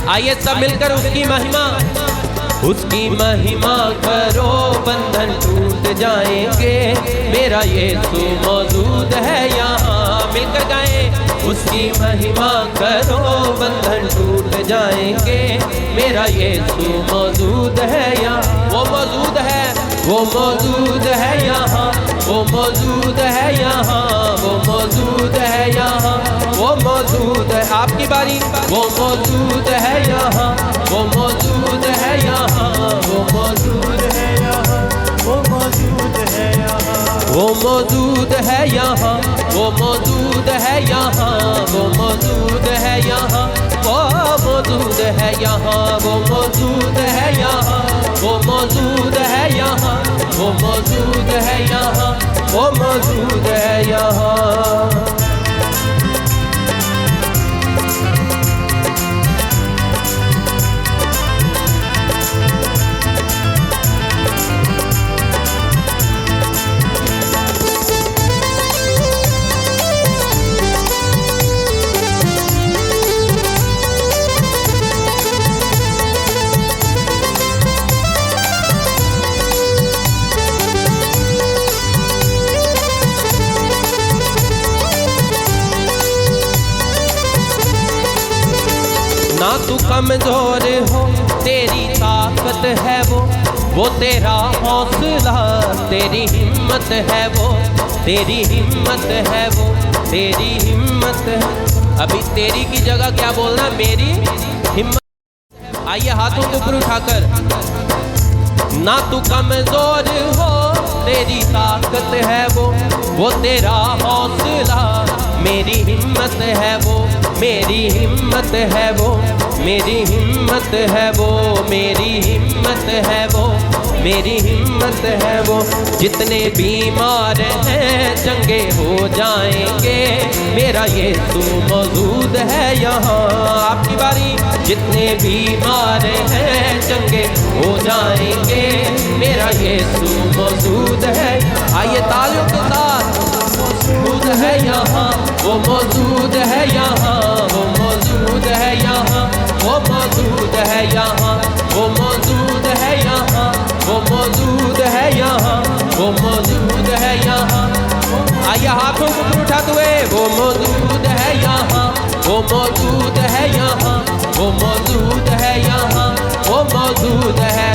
आइए सब मिलकर उसकी महिमा करो, बंधन टूट जाएंगे। मेरा यीशु मौजूद है यहाँ, मिलकर गाएं। उसकी महिमा करो, बंधन टूट जाएंगे। मेरा यीशु मौजूद है यहाँ, वो मौजूद है, वो मौजूद है यहाँ, वो मौजूद है यहाँ, वो मौजूद है यहाँ, वो मौजूद है। आपकी बारी। वो मौजूद है यहाँ, वो मौजूद है यहाँ, वो मौजूद है यहाँ, वो मौजूद है यहाँ, वो मौजूद है यहाँ, वो मौजूद है यहाँ, वो मौजूद है यहाँ, वो मौजूद है यहाँ, वो मौजूद है यहाँ, वो मौजूद है यहाँ, वो मौजूद है यहाँ, वो मौजूद है यहाँ। ना तू कमजोर हो, तेरी ताकत है वो तेरा हौसला, तेरी हिम्मत है वो, तेरी हिम्मत है वो, तेरी हिम्मत है। अभी तेरी की जगह क्या बोलना, मेरी हिम्मत। आइए हाथों को ऊपर उठाकर। ना तू कमजोर हो, तेरी ताकत है वो तेरा हौसला, मेरी हिम्मत है वो, मेरी हिम्मत है वो, मेरी हिम्मत है वो, मेरी हिम्मत है वो, मेरी हिम्मत है वो। जितने बीमार हैं चंगे हो जाएंगे, मेरा यीशु मौजूद है यहाँ। आपकी बारी। जितने बीमार हैं चंगे हो जाएंगे, मेरा यीशु मौजूद है। आइए तालियों के साथ। मौजूद है यहाँ, वो मौजूद है यहाँ, वो मौजूद है यहाँ, वो मौजूद है यहाँ, वो मौजूद है यहाँ, वो मौजूद है यहाँ, वो मौजूद है यहाँ। आइए हाथों को उठाते हुए। वो मौजूद है यहाँ, वो मौजूद है यहाँ, वो मौजूद है यहाँ, वो मौजूद है।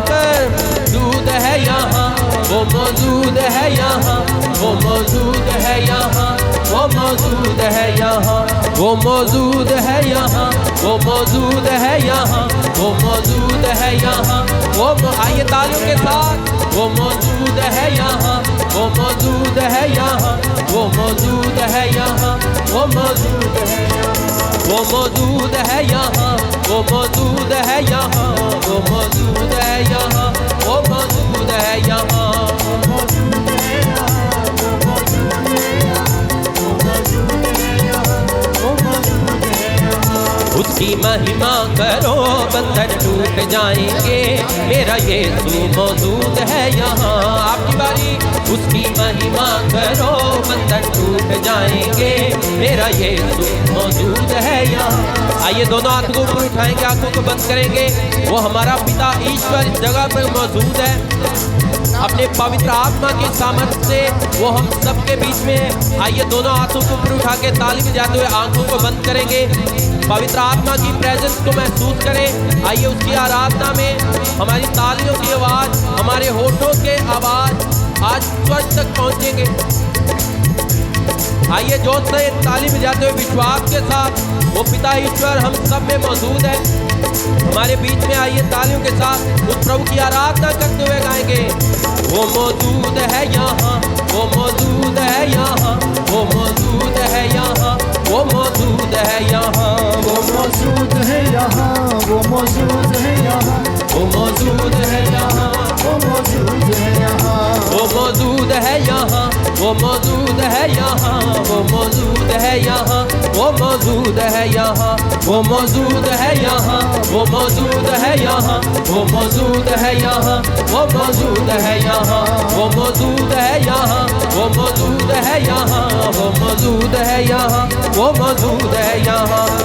मिलकर मौजूद है यहाँ, वो मौजूद है यहाँ, वो मौजूद है यहाँ, वो मौजूद है यहाँ, वो मौजूद है यहाँ, वो मौजूद है यहाँ, वो मौजूद है यहाँ, वो। आइए तालियों के साथ। वो मौजूद है यहाँ, वो मौजूद है यहाँ, वो मौजूद है यहाँ, वो मौजूद है यहाँ, वो मौजूद है यहाँ, वो मौजूद है यहाँ, वो मौजूद है यहाँ, वो मौजूद है यहाँ, वो मौजूद है यहाँ, वो मौजूद है यहाँ, वो मौजूद है यहाँ, वो मौजूद है यहाँ। उसकी महिमा करो, बंधन टूट जाएंगे, मेरा यीशु मौजूद है यहाँ। आपकी बारी। उसकी महिमा करो, बंधन टूट जाएंगे, मेरा यीशु मौजूद है यहाँ। आइए दोनों हाथों को ऊपर उठाएंगे, आंखों को बंद करेंगे। वो हमारा पिता ईश्वर इस जगह पर मौजूद है, अपने पवित्र आत्मा की सामर्थ्य से वो हम सबके बीच में है। आइए दोनों हाथों को ऊपर उठा के ताली बजाते हुए आंखों को बंद करेंगे, पवित्र आत्मा की प्रेजेंस को महसूस करें। आइए उसकी आराधना में हमारी तालियों की आवाज़, हमारे होठों के आवाज़ आज स्वर्ग तक पहुँचेंगे। आइए जोर से ताली बजाते हुए विश्वास के साथ वो पिता ईश्वर हम सब में मौजूद है, हमारे बीच में। आइए तालियों के साथ उस प्रभु की आराधना करते हुए गाएंगे। वो मौजूद है यहाँ, वो मौजूद है यहाँ, वो मौजूद है यहाँ, वो मौजूद है यहाँ, वो मौजूद है यहाँ, वो मौजूद है यहाँ, वो मौजूद है यहाँ, वो मौजूद है यहाँ, वो मौजूद है यहाँ, वो मौजूद है यहाँ, वो मौजूद है यहाँ, वो मौजूद है यहाँ, वो मौजूद है यहाँ, वो मौजूद है यहाँ, वो मौजूद है यहाँ, वो मौजूद है यहाँ, वो मौजूद है यहाँ, वो मौजूद है यहाँ, वो मौजूद है यहाँ, वो मौजूद है यहाँ।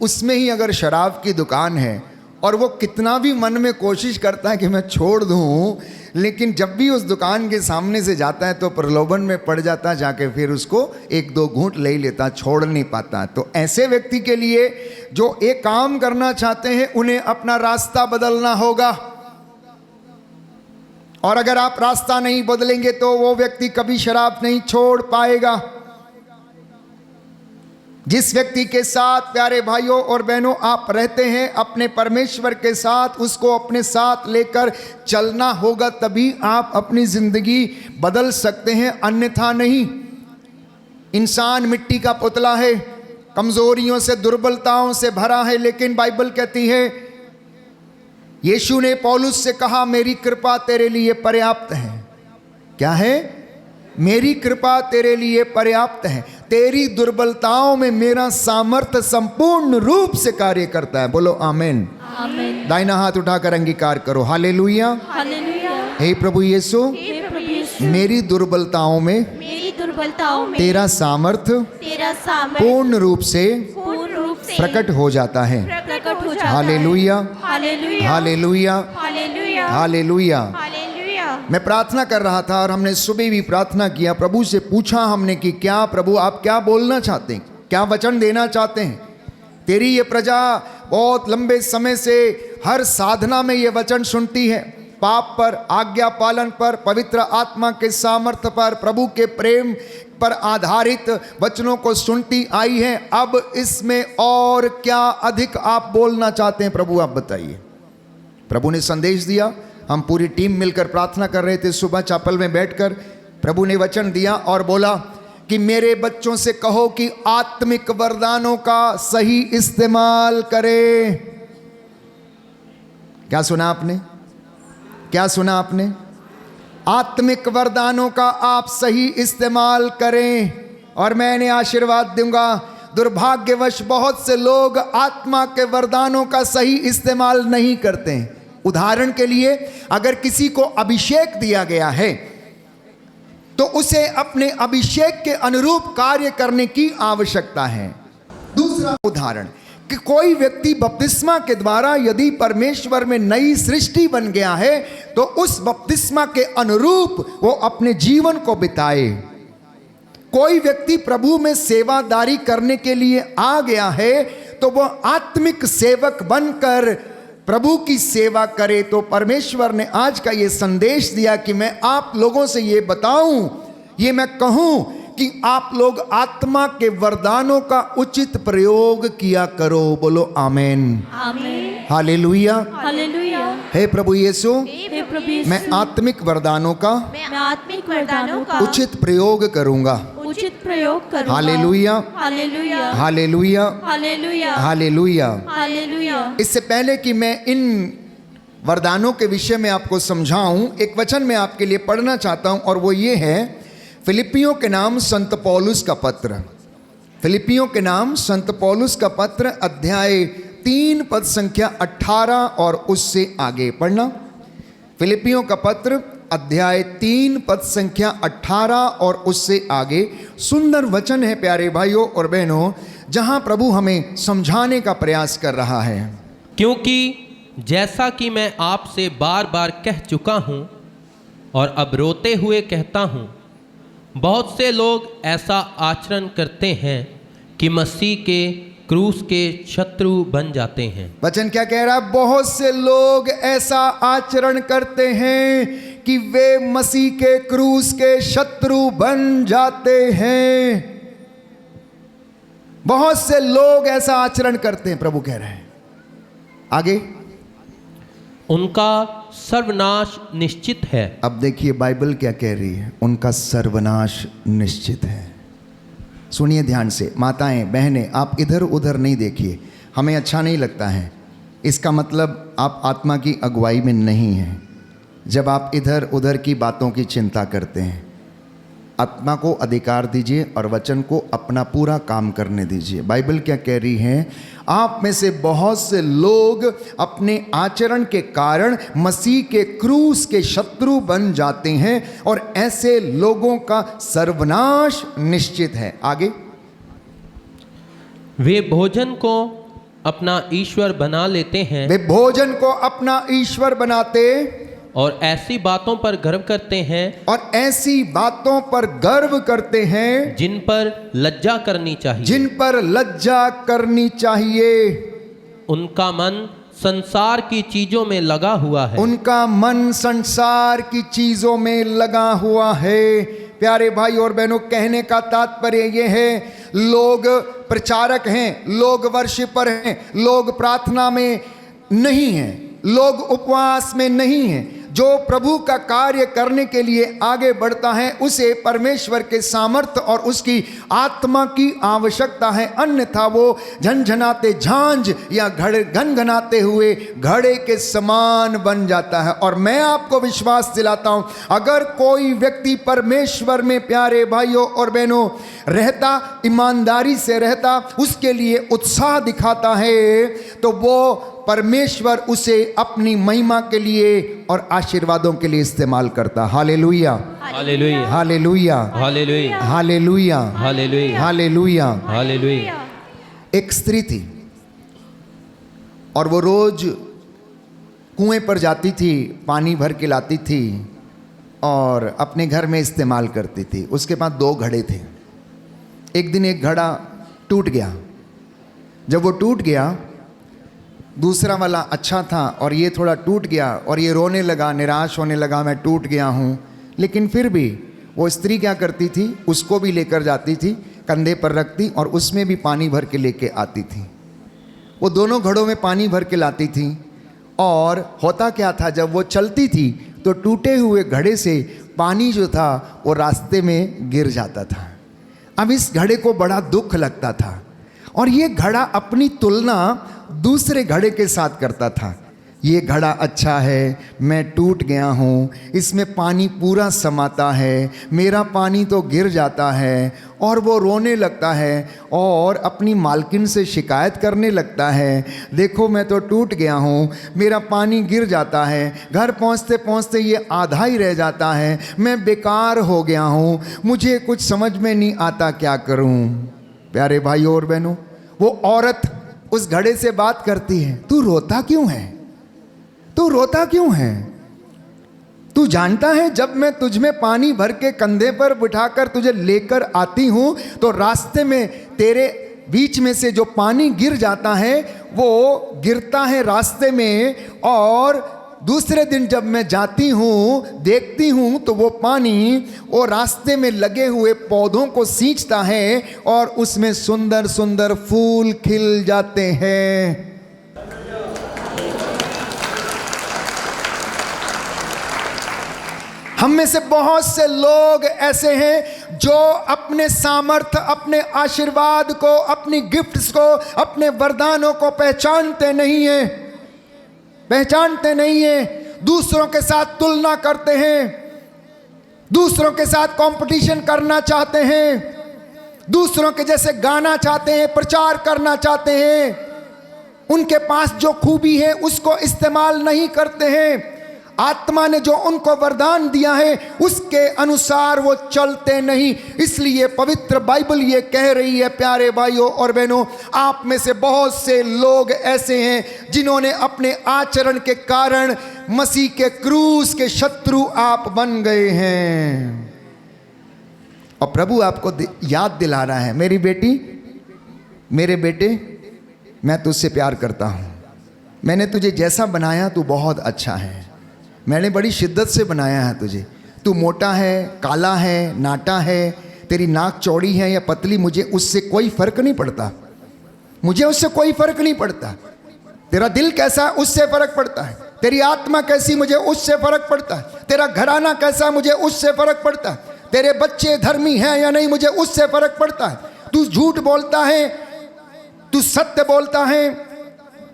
उसमें ही अगर शराब की दुकान है और वो कितना भी मन में कोशिश करता है कि मैं छोड़ दूं, लेकिन जब भी उस दुकान के सामने से जाता है तो प्रलोभन में पड़ जाता है, जाके फिर उसको एक दो घूंट ले ही लेता, छोड़ नहीं पाता। तो ऐसे व्यक्ति के लिए जो एक काम करना चाहते हैं उन्हें अपना रास्ता बदलना होगा, और अगर आप रास्ता नहीं बदलेंगे तो वो व्यक्ति कभी शराब नहीं छोड़ पाएगा। जिस व्यक्ति के साथ प्यारे भाइयों और बहनों आप रहते हैं, अपने परमेश्वर के साथ उसको अपने साथ लेकर चलना होगा, तभी आप अपनी जिंदगी बदल सकते हैं, अन्यथा नहीं। इंसान मिट्टी का पुतला है, कमजोरियों से दुर्बलताओं से भरा है, लेकिन बाइबल कहती है, यीशु ने पौलुस से कहा मेरी कृपा तेरे लिए पर्याप्त है। क्या है? मेरी कृपा तेरे लिए पर्याप्त है, तेरी दुर्बलताओं में मेरा सामर्थ्य संपूर्ण रूप से कार्य करता है। बोलो आमीन। आमीन। दाहिना हाथ उठाकर अंगीकार करो, हालेलुया। हालेलुया। हे प्रभु यीशु, हे प्रभु यीशु, मेरी दुर्बलताओं में तेरा सामर्थ्य पूर्ण रूप से प्रकट हो जाता है। Hallelujah, hallelujah, hallelujah, hallelujah, hallelujah. Hallelujah. मैं प्रार्थना कर रहा था और हमने सुबह भी प्रार्थना किया, प्रभु से पूछा हमने कि क्या प्रभु आप क्या बोलना चाहते हैं, क्या वचन देना चाहते हैं। तेरी ये प्रजा बहुत लंबे समय से हर साधना में ये वचन सुनती है, पाप पर, आज्ञा पालन पर, पवित्र आत्मा के सामर्थ्य पर, प्रभु के प्रेम पर आधारित वचनों को सुनती आई है। अब इसमें और क्या अधिक आप बोलना चाहते हैं प्रभु, आप बताइए। प्रभु ने संदेश दिया, हम पूरी टीम मिलकर प्रार्थना कर रहे थे, सुबह चैपल में बैठकर प्रभु ने वचन दिया और बोला कि मेरे बच्चों से कहो कि आत्मिक वरदानों का सही इस्तेमाल करें। क्या सुना आपने? क्या सुना आपने? आत्मिक वरदानों का आप सही इस्तेमाल करें और मैंने आशीर्वाद दूंगा। दुर्भाग्यवश बहुत से लोग आत्मा के वरदानों का सही इस्तेमाल नहीं करते हैं। उदाहरण के लिए, अगर किसी को अभिषेक दिया गया है तो उसे अपने अभिषेक के अनुरूप कार्य करने की आवश्यकता है। दूसरा उदाहरण कि कोई व्यक्ति बपतिस्मा के द्वारा यदि परमेश्वर में नई सृष्टि बन गया है तो उस बपतिस्मा के अनुरूप वो अपने जीवन को बिताए। कोई व्यक्ति प्रभु में सेवादारी करने के लिए आ गया है तो वह आत्मिक सेवक बनकर प्रभु की सेवा करे। तो परमेश्वर ने आज का ये संदेश दिया कि मैं आप लोगों से ये बताऊं, ये मैं कहूं कि आप लोग आत्मा के वरदानों का उचित प्रयोग किया करो। बोलो आमीन, आमीन, हालेलुया, हालेलुया। हे प्रभु यीशु, हे प्रभु यीशु, मैं आत्मिक वरदानों का उचित प्रयोग करूंगा। उचित प्रयोग करूंगा। Hallelujah, hallelujah, hallelujah, hallelujah, hallelujah. Hallelujah. इससे पहले कि मैं इन वरदानों के विषय में आपको समझाऊं, एक वचन मैं आपके लिए पढ़ना चाहता हूं और वो ये है फिलिपियों के नाम संत पौलुस का पत्र। फिलिपियों के नाम संत पौलुस का पत्र अध्याय 3 पद संख्या 18 और उससे आगे पढ़ना। फिलिपियों का पत्र अध्याय 3 पद संख्या 18 और उससे आगे। सुंदर वचन है प्यारे भाइयों और बहनों, जहां प्रभु हमें समझाने का प्रयास कर रहा है। क्योंकि जैसा कि मैं आपसे बार बार कह चुका हूं और अब रोते हुए कहता हूं, बहुत से लोग ऐसा आचरण करते हैं कि मसीह के क्रूस के शत्रु बन जाते हैं। वचन क्या कह रहा है? बहुत से लोग ऐसा आचरण करते हैं कि वे मसीह के क्रूस के शत्रु बन जाते हैं। बहुत से लोग ऐसा आचरण करते हैं, प्रभु कह रहे हैं। आगे, उनका सर्वनाश निश्चित है। अब देखिए बाइबल क्या कह रही है, उनका सर्वनाश निश्चित है। सुनिए ध्यान से, माताएं बहनें, आप इधर उधर नहीं देखिए, हमें अच्छा नहीं लगता है। इसका मतलब आप आत्मा की अगुवाई में नहीं हैं जब आप इधर उधर की बातों की चिंता करते हैं। आत्मा को अधिकार दीजिए और वचन को अपना पूरा काम करने दीजिए। बाइबल क्या कह रही है? आप में से बहुत से लोग अपने आचरण के कारण मसीह के क्रूस के शत्रु बन जाते हैं और ऐसे लोगों का सर्वनाश निश्चित है। आगे, वे भोजन को अपना ईश्वर बना लेते हैं वे भोजन को अपना ईश्वर बनाते और ऐसी बातों पर गर्व करते हैं और ऐसी बातों पर गर्व करते हैं जिन पर लज्जा करनी चाहिए। जिन पर लज्जा करनी चाहिए। उनका मन संसार की चीजों में लगा हुआ है। उनका मन संसार की चीजों में लगा हुआ है। प्यारे भाई और बहनों, कहने का तात्पर्य यह है, लोग प्रचारक हैं, लोग वर्शिपर हैं, लोग प्रार्थना में नहीं हैं, लोग उपवास में नहीं हैं। जो प्रभु का कार्य करने के लिए आगे बढ़ता है उसे परमेश्वर के सामर्थ्य और उसकी आत्मा की आवश्यकता है, अन्यथा वो झनझनाते झांझ या घनघनाते हुए घड़े के समान बन जाता है। और मैं आपको विश्वास दिलाता हूं, अगर कोई व्यक्ति परमेश्वर में, प्यारे भाइयों और बहनों, रहता, ईमानदारी से रहता, उसके लिए उत्साह दिखाता है, तो वो परमेश्वर उसे अपनी महिमा के लिए और आशीर्वादों के लिए इस्तेमाल करता। Hallelujah, hallelujah, hallelujah, hallelujah, hallelujah, hallelujah, hallelujah. Hallelujah. एक स्त्री थी और वो रोज कुएं पर जाती थी, पानी भर के लाती थी और अपने घर में इस्तेमाल करती थी। उसके पास 2 घड़े थे। एक दिन एक घड़ा टूट गया। जब वो टूट गया, दूसरा वाला अच्छा था और ये थोड़ा टूट गया और ये रोने लगा, निराश होने लगा, मैं टूट गया हूँ। लेकिन फिर भी वो स्त्री क्या करती थी, उसको भी लेकर जाती थी, कंधे पर रखती और उसमें भी पानी भर के लेके आती थी। वो दोनों घड़ों में पानी भर के लाती थी और होता क्या था, जब वो चलती थी तो टूटे हुए घड़े से पानी जो था वो रास्ते में गिर जाता था। अब इस घड़े को बड़ा दुख लगता था और ये घड़ा अपनी तुलना दूसरे घड़े के साथ करता था। ये घड़ा अच्छा है, मैं टूट गया हूँ, इसमें पानी पूरा समाता है, मेरा पानी तो गिर जाता है। और वो रोने लगता है और अपनी मालकिन से शिकायत करने लगता है, देखो मैं तो टूट गया हूँ, मेरा पानी गिर जाता है, घर पहुँचते पहुँचते ये आधा ही रह जाता है, मैं बेकार हो गया हूँ, मुझे कुछ समझ में नहीं आता क्या करूँ। प्यारे भाइयों और बहनों, वो औरत उस घड़े से बात करती है, तू रोता क्यों है, तू रोता क्यों है? तू जानता है जब मैं तुझ में पानी भर के कंधे पर बिठाकर तुझे लेकर आती हूं तो रास्ते में तेरे बीच में से जो पानी गिर जाता है वो गिरता है रास्ते में, और दूसरे दिन जब मैं जाती हूँ देखती हूँ तो वो पानी वो रास्ते में लगे हुए पौधों को सींचता है और उसमें सुंदर सुंदर फूल खिल जाते हैं। हम में से बहुत से लोग ऐसे हैं जो अपने सामर्थ्य, अपने आशीर्वाद को, अपनी गिफ्ट्स को, अपने वरदानों को पहचानते नहीं हैं, पहचानते नहीं हैं। दूसरों के साथ तुलना करते हैं, दूसरों के साथ कंपटीशन करना चाहते हैं, दूसरों के जैसे गाना चाहते हैं, प्रचार करना चाहते हैं। उनके पास जो खूबी है उसको इस्तेमाल नहीं करते हैं। आत्मा ने जो उनको वरदान दिया है उसके अनुसार वो चलते नहीं। इसलिए पवित्र बाइबल ये कह रही है, प्यारे भाइयों और बहनों, आप में से बहुत से लोग ऐसे हैं जिन्होंने अपने आचरण के कारण मसीह के क्रूस के शत्रु आप बन गए हैं। और प्रभु आपको याद दिला रहा है, मेरी बेटी, मेरे बेटे, मैं तुझसे प्यार करता हूँ, मैंने तुझे जैसा बनाया तू बहुत अच्छा है, मैंने बड़ी शिद्दत से बनाया है तुझे। तू मोटा है, काला है, नाटा है, तेरी नाक चौड़ी है या पतली, मुझे उससे कोई फ़र्क नहीं पड़ता, मुझे उससे कोई फ़र्क नहीं पड़ता। तेरा दिल कैसा है उससे फ़र्क पड़ता है, तेरी आत्मा कैसी मुझे उससे फ़र्क पड़ता है, तेरा घराना कैसा मुझे उससे फ़र्क पड़ता है, तेरे बच्चे धर्मी हैं या नहीं मुझे उससे फ़र्क पड़ता है। तू झूठ बोलता है, तू सत्य बोलता है,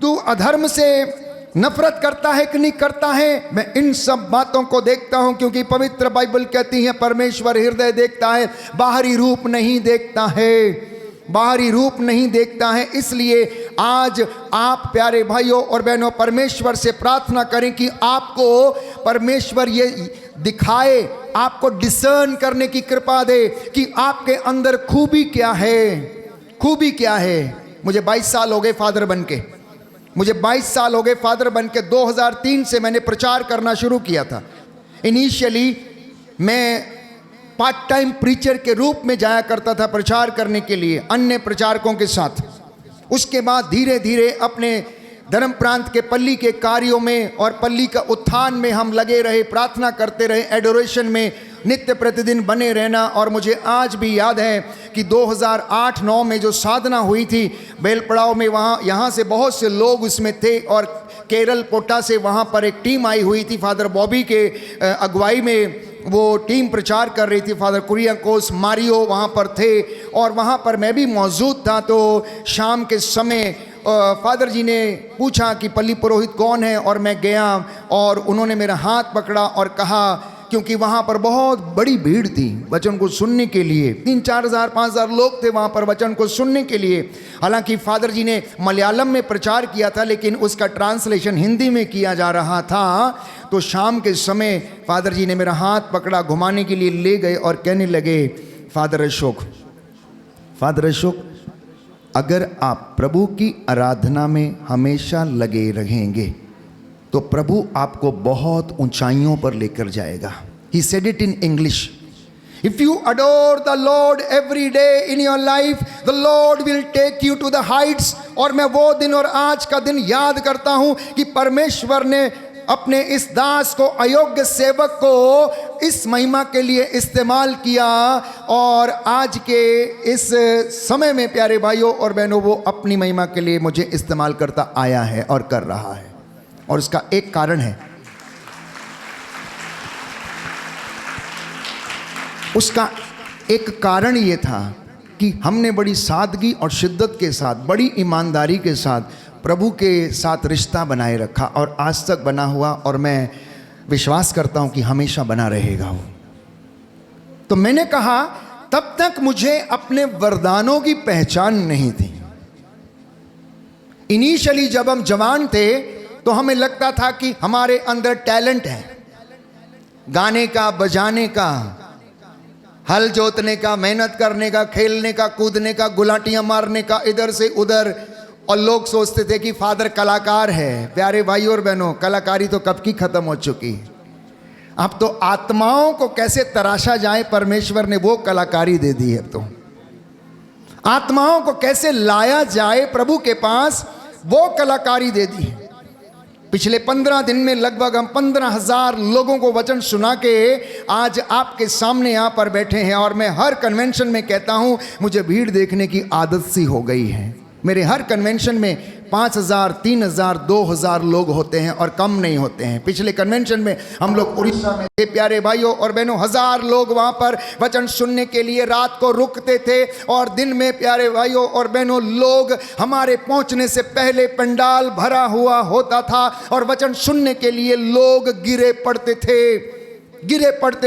तू अधर्म से नफरत करता है कि नहीं करता है, मैं इन सब बातों को देखता हूं, क्योंकि पवित्र बाइबल कहती है परमेश्वर हृदय देखता है, बाहरी रूप नहीं देखता है, बाहरी रूप नहीं देखता है। इसलिए आज आप प्यारे भाइयों और बहनों परमेश्वर से प्रार्थना करें कि आपको परमेश्वर ये दिखाए, आपको डिसर्न करने की कृपा दे कि आपके अंदर खूबी क्या है, खूबी क्या है। मुझे 22 साल हो गए फादर बन के। मुझे 22 साल हो गए फादर बन के। 2003 से मैंने प्रचार करना शुरू किया था। इनिशियली मैं पार्ट टाइम प्रीचर के रूप में जाया करता था प्रचार करने के लिए अन्य प्रचारकों के साथ। उसके बाद धीरे धीरे अपने धर्म प्रांत के पल्ली के कार्यों में और पल्ली का उत्थान में हम लगे रहे, प्रार्थना करते रहे, एडोरेशन में नित्य प्रतिदिन बने रहना। और मुझे आज भी याद है कि 2008-9 में जो साधना हुई थी बेलपड़ाव में, वहाँ यहाँ से बहुत से लोग उसमें थे और केरल कोटा से वहाँ पर एक टीम आई हुई थी। फादर बॉबी के अगुवाई में वो टीम प्रचार कर रही थी। फादर कुरियाकोस मारियो वहाँ पर थे और वहाँ पर मैं भी मौजूद था। तो शाम के समय फादर जी ने पूछा कि पल्ली पुरोहित कौन है, और मैं गया और उन्होंने मेरा हाथ पकड़ा और कहा, क्योंकि वहाँ पर बहुत बड़ी भीड़ थी वचन को सुनने के लिए, 3-4 हज़ार 5 हज़ार लोग थे वहाँ पर वचन को सुनने के लिए। हालांकि फादर जी ने मलयालम में प्रचार किया था लेकिन उसका ट्रांसलेशन हिंदी में किया जा रहा था। तो शाम के समय फादर जी ने मेरा हाथ पकड़ा, घुमाने के लिए ले गए और कहने लगे, फादर अशोक, अगर आप प्रभु की आराधना में हमेशा लगे रहेंगे तो प्रभु आपको बहुत ऊंचाइयों पर लेकर जाएगा। He said it in English. If you adore the Lord every day in your life, the Lord will take you to the heights. और मैं वो दिन और आज का दिन याद करता हूँ कि परमेश्वर ने अपने इस दास को, अयोग्य सेवक को इस महिमा के लिए इस्तेमाल किया। और आज के इस समय में प्यारे भाइयों और बहनों, वो अपनी महिमा के लिए मुझे इस्तेमाल करता आया है और कर रहा है। और इसका एक कारण है, उसका एक कारण ये था कि हमने बड़ी सादगी और शिद्दत के साथ, बड़ी ईमानदारी के साथ प्रभु के साथ रिश्ता बनाए रखा और आज तक बना हुआ, और मैं विश्वास करता हूं कि हमेशा बना रहेगा वो। तो मैंने कहा, तब तक मुझे अपने वरदानों की पहचान नहीं थी। इनिशियली जब हम जवान थे तो हमें लगता था कि हमारे अंदर टैलेंट है, गाने का, बजाने का, हल जोतने का, मेहनत करने का, खेलने का, कूदने का, गुलाटियां मारने का, इधर से उधर। और लोग सोचते थे कि फादर कलाकार है। प्यारे भाई और बहनों, कलाकारी तो कब की खत्म हो चुकी है। अब तो आत्माओं को कैसे तराशा जाए, परमेश्वर ने वो कलाकारी दे दी है। अब तो आत्माओं को कैसे लाया जाए प्रभु के पास, वो कलाकारी दे दी है। पिछले 15 दिन में लगभग हम 15,000 लोगों को वचन सुना के आज आपके सामने यहाँ पर बैठे हैं। और मैं हर कन्वेंशन में कहता हूँ, मुझे भीड़ देखने की आदत सी हो गई है। मेरे हर कन्वेंशन में 5,000, 3,000, 2,000 लोग होते हैं और कम नहीं होते हैं। पिछले कन्वेंशन में हम लोग उड़ीसा में थे प्यारे भाइयों और बहनों, 1000 लोग वहाँ पर वचन सुनने के लिए रात को रुकते थे। और दिन में प्यारे भाइयों और बहनों, लोग हमारे पहुँचने से पहले पंडाल भरा हुआ होता था और वचन सुनने के लिए लोग गिरे पड़ते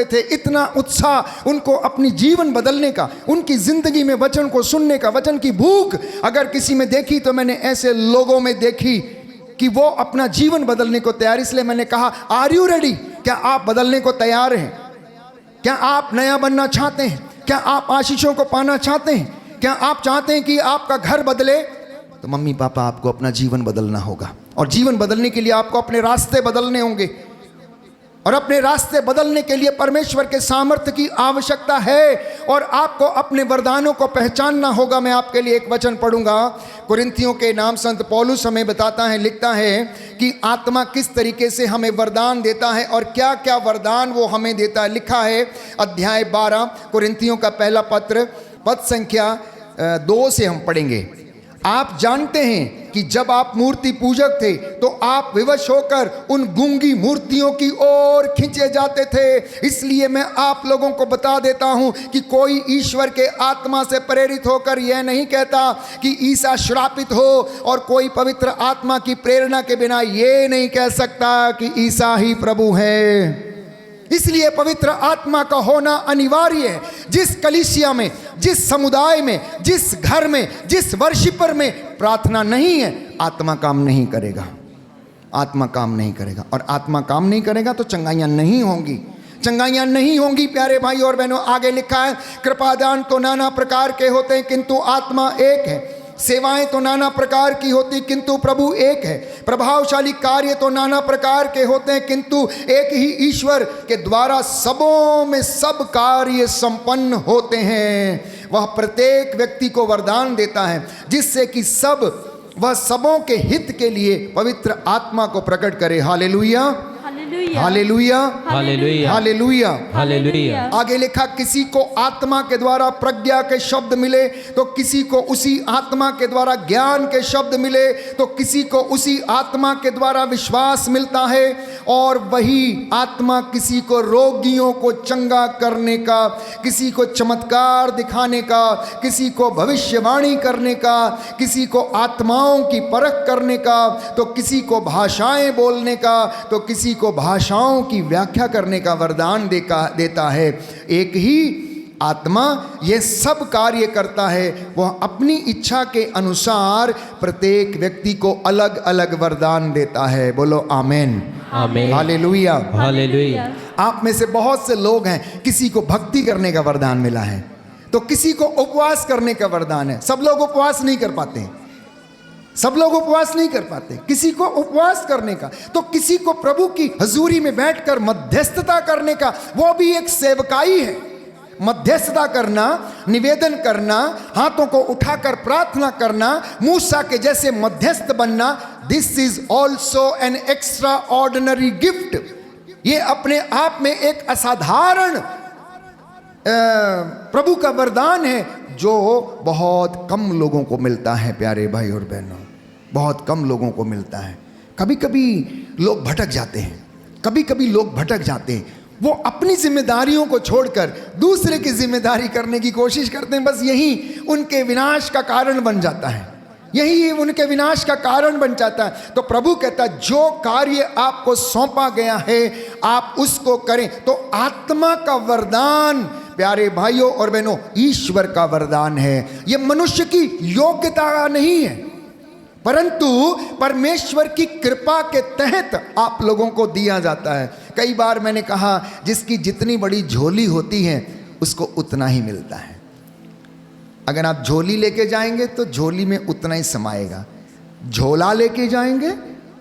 थे। इतना उत्साह उनको अपनी जीवन बदलने का, उनकी जिंदगी में वचन को सुनने का, वचन की भूख अगर किसी में देखी तो मैंने ऐसे लोगों में देखी कि वो अपना जीवन बदलने को तैयार। इसलिए मैंने कहा, आर यू रेडी? क्या आप बदलने को तैयार हैं? क्या आप नया बनना चाहते हैं? क्या आप आशीषों को पाना चाहते हैं? क्या आप चाहते हैं कि आपका घर बदले? तो मम्मी पापा, आपको अपना जीवन बदलना होगा। और जीवन बदलने के लिए आपको अपने रास्ते बदलने होंगे। और अपने रास्ते बदलने के लिए परमेश्वर के सामर्थ्य की आवश्यकता है। और आपको अपने वरदानों को पहचानना होगा। मैं आपके लिए एक वचन पढ़ूंगा। कुरिन्थियों के नाम संत पौलुस हमें बताता है, लिखता है कि आत्मा किस तरीके से हमें वरदान देता है और क्या क्या वरदान वो हमें देता है। लिखा है अध्याय 12 कुरिन्थियों का पहला पत्र, पद संख्या 2 से हम पढ़ेंगे। आप जानते हैं कि जब आप मूर्ति पूजक थे तो आप विवश होकर उन गूंगी मूर्तियों की ओर खींचे जाते थे। इसलिए मैं आप लोगों को बता देता हूं कि कोई ईश्वर के आत्मा से प्रेरित होकर यह नहीं कहता कि ईसा श्रापित हो, और कोई पवित्र आत्मा की प्रेरणा के बिना यह नहीं कह सकता कि ईसा ही प्रभु है। इसलिए पवित्र आत्मा का होना अनिवार्य है। जिस कलीसिया में, जिस समुदाय में, जिस घर में, जिस वर्शिपर में प्रार्थना नहीं है, आत्मा काम नहीं करेगा। आत्मा काम नहीं करेगा। और आत्मा काम नहीं करेगा तो चंगाइयाँ नहीं होंगी। चंगाइयाँ नहीं होंगी प्यारे भाई और बहनों। आगे लिखा है, कृपादान तो नाना प्रकार के होते हैं किंतु आत्मा एक है। सेवाएं तो नाना प्रकार की होती किंतु प्रभु एक है। प्रभावशाली कार्य तो नाना प्रकार के होते हैं किंतु एक ही ईश्वर के द्वारा सबों में सब कार्य संपन्न होते हैं। वह प्रत्येक व्यक्ति को वरदान देता है जिससे कि वह सबों के हित के लिए पवित्र आत्मा को प्रकट करे। Hallelujah, hallelujah, hallelujah, hallelujah, hallelujah, hallelujah. आगे लिखा, किसी को आत्मा के द्वारा प्रज्ञा के शब्द मिले तो किसी को उसी आत्मा के द्वारा ज्ञान के शब्द मिले तो किसी को उसी आत्मा के द्वारा विश्वास मिलता है। और वही आत्मा किसी को रोगियों को चंगा करने का, किसी को चमत्कार दिखाने का, किसी को भविष्यवाणी करने का, किसी को आत्माओं की परख करने का, तो किसी को भाषाएं बोलने का, तो किसी को भाषाओं की व्याख्या करने का वरदान देता है। एक ही आत्मा ये सब कार्य करता है। वह अपनी इच्छा के अनुसार प्रत्येक व्यक्ति को अलग अलग वरदान देता है। बोलो आमेन, आमेन, हालेलुया, हालेलुया। आप में से बहुत से लोग हैं, किसी को भक्ति करने का वरदान मिला है तो किसी को उपवास करने का वरदान है। सब लोग उपवास नहीं कर पाते हैं, सब लोग उपवास नहीं कर पाते। किसी को उपवास करने का, तो किसी को प्रभु की हजूरी में बैठकर मध्यस्थता करने का, वो भी एक सेवकाई है। मध्यस्थता करना, निवेदन करना, हाथों को उठाकर प्रार्थना करना, मूसा के जैसे मध्यस्थ बनना, this is also an extra ordinary gift. ये अपने आप में एक असाधारण प्रभु का वरदान है जो बहुत कम लोगों को मिलता है। प्यारे भाई और बहनों, बहुत कम लोगों को मिलता है। कभी कभी लोग भटक जाते हैं, कभी कभी लोग भटक जाते हैं। वो अपनी जिम्मेदारियों को छोड़कर दूसरे की जिम्मेदारी करने की कोशिश करते हैं। बस यही उनके विनाश का कारण बन जाता है, यही उनके विनाश का कारण बन जाता है। तो प्रभु कहता है जो कार्य आपको सौंपा गया है आप उसको करें। तो आत्मा का वरदान प्यारे भाइयों और बहनों ईश्वर का वरदान है। यह मनुष्य की योग्यता नहीं है परंतु परमेश्वर की कृपा के तहत आप लोगों को दिया जाता है। कई बार मैंने कहा जिसकी जितनी बड़ी झोली होती है उसको उतना ही मिलता है। अगर आप झोली लेके जाएंगे तो झोली में उतना ही समाएगा, झोला लेके जाएंगे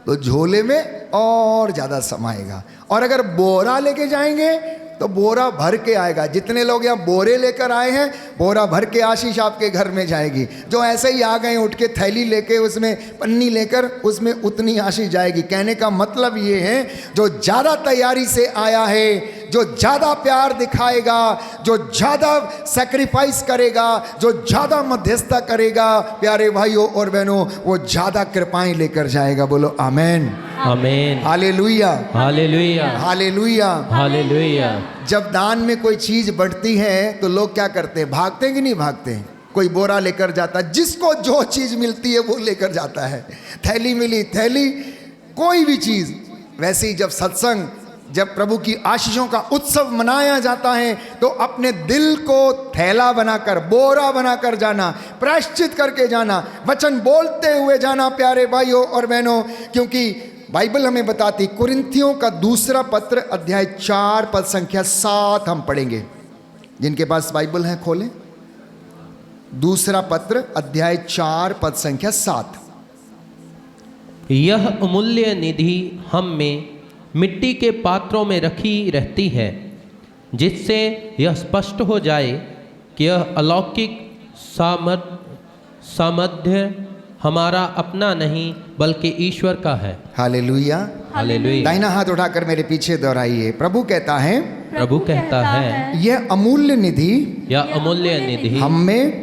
तो झोले में और ज़्यादा समाएगा, और अगर बोरा लेके जाएंगे तो बोरा भर के आएगा। जितने लोग यहाँ बोरे लेकर आए हैं बोरा भर के आशीष आपके घर में जाएगी। जो ऐसे ही आ गए उठ के थैली लेके उसमें पन्नी लेकर उसमें उतनी आशीष जाएगी। कहने का मतलब ये है जो ज़्यादा तैयारी से आया है, जो ज़्यादा प्यार दिखाएगा, जो ज़्यादा सैक्रिफाइस करेगा, जो ज़्यादा मध्यस्थता करेगा प्यारे भाइयों और बहनों, वो ज़्यादा कृपाएं लेकर जाएगा। बोलो amen, amen, hallelujah, hallelujah, hallelujah, hallelujah. जब दान में कोई चीज़ बढ़ती है तो लोग क्या करते हैं, भागते हैं कि नहीं भागते हैं? कोई बोरा लेकर जाता है, जिसको जो चीज़ मिलती है वो लेकर जाता है। थैली मिली थैली, कोई भी चीज़। वैसे ही जब सत्संग, जब प्रभु की आशीषों का उत्सव मनाया जाता है तो अपने दिल को थैला बनाकर, बोरा बनाकर जाना, प्रायश्चित करके जाना, वचन बोलते हुए जाना प्यारे भाइयों और बहनों। क्योंकि बाइबल हमें बताती, कुरिन्थियों का दूसरा पत्र अध्याय 4 पद संख्या 7 हम पढ़ेंगे। जिनके पास बाइबल है खोलें। दूसरा पत्र अध्याय 4 पद संख्या 7। यह अमूल्य निधि हम में मिट्टी के पात्रों में रखी रहती है, जिससे यह स्पष्ट हो जाए कि यह अलौकिक सामर्थ्य हमारा अपना नहीं बल्कि ईश्वर का है। Hallelujah, hallelujah. दाहिना हाथ उठाकर मेरे पीछे दोहराइए। प्रभु कहता है, प्रभु कहता है, यह अमूल्य निधि यह अमूल्य निधि हम में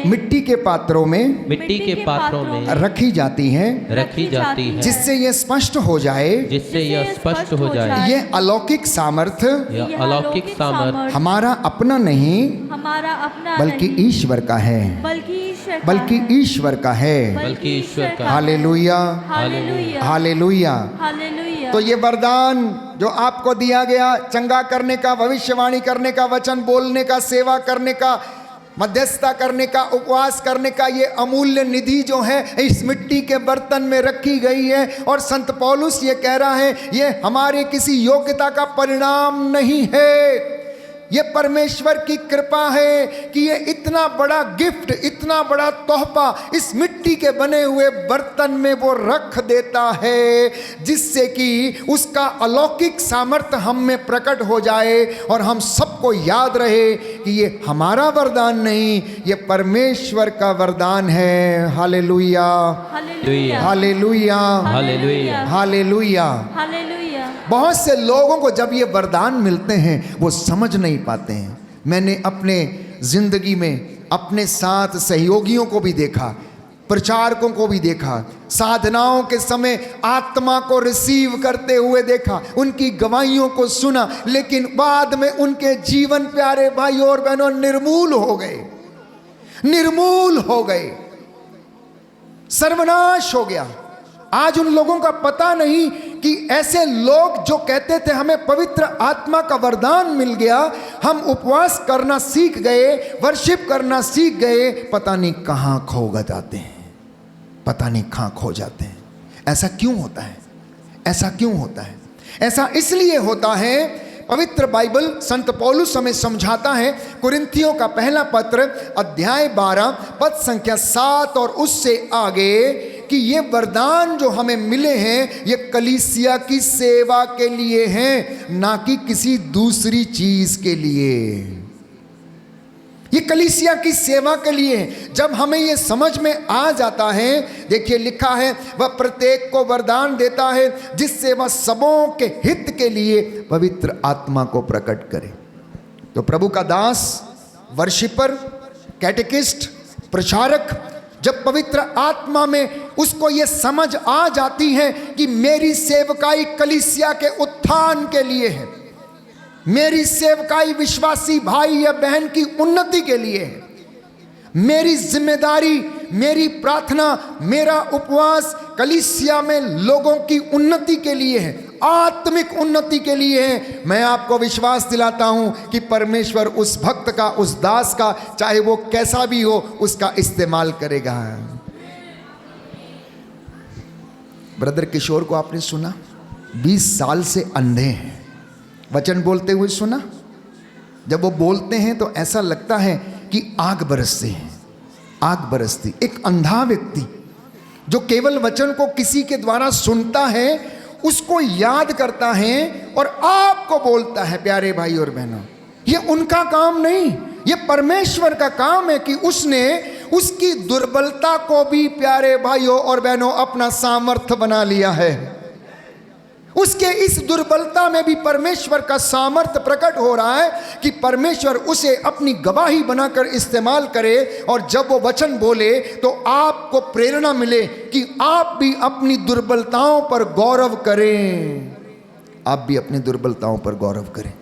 मिट्टी के पात्रों में, मिट्टी के पात्रों में रखी जाती है, रखी जाती है, जिससे यह स्पष्ट हो जाए, जिससे यह स्पष्ट हो जाए यह अलौकिक सामर्थ्य यह अलौकिक सामर्थ्य हमारा अपना नहीं हमारा अपना बल्कि नहीं, ईश्वर का है, बल्कि ईश्वर का है। बल्कि ईश्वर का। Hallelujah, hallelujah, hallelujah. हालेलुया। तो ये वरदान जो आपको दिया गया, चंगा करने का, भविष्यवाणी करने का, वचन बोलने का, सेवा करने का, मध्यस्थता करने का, उपवास करने का, ये अमूल्य निधि जो है इस मिट्टी के बर्तन में रखी गई है। और संत पौलुस ये कह रहा है ये हमारे किसी योग्यता का परिणाम नहीं है, ये परमेश्वर की कृपा है कि ये इतना बड़ा गिफ्ट, इतना बड़ा तोहफा इस मिट्टी के बने हुए बर्तन में वो रख देता है, जिससे कि उसका अलौकिक सामर्थ्य हम में प्रकट हो जाए और हम सबको याद रहे कि ये हमारा वरदान नहीं, ये परमेश्वर का वरदान है। Hallelujah, hallelujah, hallelujah, hallelujah, hallelujah. Hallelujah. बहुत से लोगों को जब ये वरदान मिलते हैं वो समझ नहीं पाते हैं। मैंने अपने जिंदगी में अपने साथ सहयोगियों को भी देखा, प्रचारकों को भी देखा, साधनाओं के समय आत्मा को रिसीव करते हुए देखा, उनकी गवाहियों को सुना, लेकिन बाद में उनके जीवन प्यारे भाइयों और बहनों निर्मूल हो गए, निर्मूल हो गए, सर्वनाश हो गया। आज उन लोगों का पता नहीं कि ऐसे लोग जो कहते थे हमें पवित्र आत्मा का वरदान मिल गया, हम उपवास करना सीख गए, वर्शिप करना सीख गए, पता नहीं कहां खो जाते हैं, पता नहीं कहां खो जाते हैं। ऐसा क्यों होता है? ऐसा क्यों होता है? ऐसा इसलिए होता है, पवित्र बाइबल संत पौलुस हमें समझाता है, कुरिन्थियों का पहला पत्र अध्याय 12 पद संख्या 7 और उससे आगे, कि ये वरदान जो हमें मिले हैं ये कलीसिया की सेवा के लिए हैं, ना कि किसी दूसरी चीज के लिए। ये कलीसिया की सेवा के लिए है। जब हमें ये समझ में आ जाता है, देखिए लिखा है, वह प्रत्येक को वरदान देता है जिससे वह सबों के हित के लिए पवित्र आत्मा को प्रकट करे। तो प्रभु का दास, वर्शिपर, कैटेकिस्ट, प्रचारक जब पवित्र आत्मा में उसको ये समझ आ जाती है कि मेरी सेवकाई कलीसिया के उत्थान के लिए है, मेरी सेवकाई विश्वासी भाई या बहन की उन्नति के लिए है, मेरी जिम्मेदारी, मेरी प्रार्थना, मेरा उपवास कलीसिया में लोगों की उन्नति के लिए है, आत्मिक उन्नति के लिए है, मैं आपको विश्वास दिलाता हूं कि परमेश्वर उस भक्त का, उस दास का, चाहे वो कैसा भी हो, उसका इस्तेमाल करेगा। ब्रदर किशोर को आपने सुना, 20 साल से अंधे हैं, वचन बोलते हुए सुना। जब वो बोलते हैं तो ऐसा लगता है कि आग बरसती है, आग बरसती। एक अंधा व्यक्ति जो केवल वचन को किसी के द्वारा सुनता है, उसको याद करता है और आपको बोलता है। प्यारे भाई और बहनों, ये उनका काम नहीं, ये परमेश्वर का काम है कि उसने उसकी दुर्बलता को भी, प्यारे भाइयों और बहनों, अपना सामर्थ्य बना लिया है। उसके इस दुर्बलता में भी परमेश्वर का सामर्थ्य प्रकट हो रहा है कि परमेश्वर उसे अपनी गवाही बनाकर इस्तेमाल करे, और जब वो वचन बोले तो आपको प्रेरणा मिले कि आप भी अपनी दुर्बलताओं पर गौरव करें, आप भी अपनी दुर्बलताओं पर गौरव करें।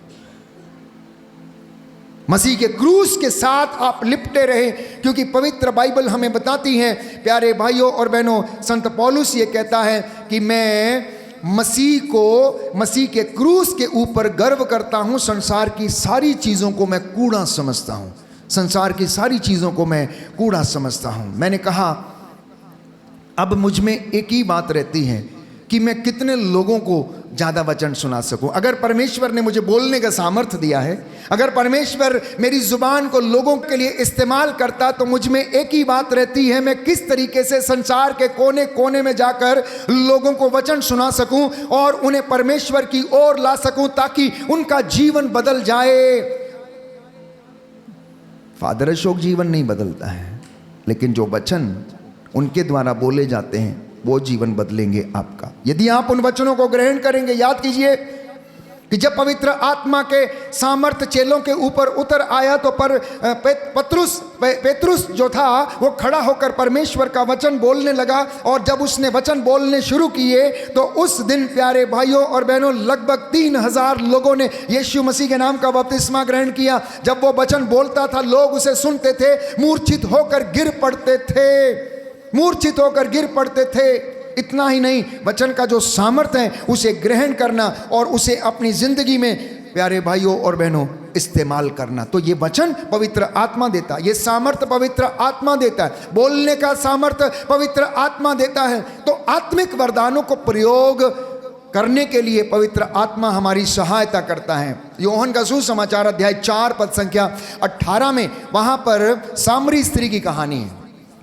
मसीह के क्रूस के साथ आप लिपटे रहे, क्योंकि पवित्र बाइबल हमें बताती है, प्यारे भाइयों और बहनों, संत पौलुस ये कहता है कि मैं मसीह के क्रूस के ऊपर गर्व करता हूं, संसार की सारी चीज़ों को मैं कूड़ा समझता हूं, संसार की सारी चीज़ों को मैं कूड़ा समझता हूं। मैंने कहा अब मुझ में एक ही बात रहती है कि मैं कितने लोगों को ज़्यादा वचन सुना सकूं। अगर परमेश्वर ने मुझे बोलने का सामर्थ्य दिया है, अगर परमेश्वर मेरी ज़ुबान को लोगों के लिए इस्तेमाल करता, तो मुझ में एक ही बात रहती है, मैं किस तरीके से संसार के कोने कोने में जाकर लोगों को वचन सुना सकूं और उन्हें परमेश्वर की ओर ला सकूं, ताकि उनका जीवन बदल जाए। फादर अशोक जीवन नहीं बदलता है, लेकिन जो वचन उनके द्वारा बोले जाते हैं वो जीवन बदलेंगे आपका, यदि आप उन वचनों को ग्रहण करेंगे। याद कीजिए कि जब पवित्र आत्मा के सामर्थ्य चेलों के ऊपर उतर आया, तो पेतरुस जो था वो खड़ा होकर परमेश्वर का वचन बोलने लगा, और जब उसने वचन बोलने शुरू किए तो उस दिन, प्यारे भाइयों और बहनों, लगभग 3000 लोगों ने यीशु मसीह के नाम का बपतिस्मा ग्रहण किया। जब वो वचन बोलता था, लोग उसे सुनते थे, मूर्छित होकर गिर पड़ते थे, मूर्छित होकर गिर पड़ते थे। इतना ही नहीं, वचन का जो सामर्थ्य है उसे ग्रहण करना और उसे अपनी जिंदगी में, प्यारे भाइयों और बहनों, इस्तेमाल करना। तो ये वचन पवित्र आत्मा देता है, ये सामर्थ्य पवित्र आत्मा देता है, बोलने का सामर्थ्य पवित्र आत्मा देता है। तो आत्मिक वरदानों को प्रयोग करने के लिए पवित्र आत्मा हमारी सहायता करता है। यूहन्ना का सुसमाचार अध्याय 4 पद संख्या 18 में वहाँ पर सामरी स्त्री की कहानी है।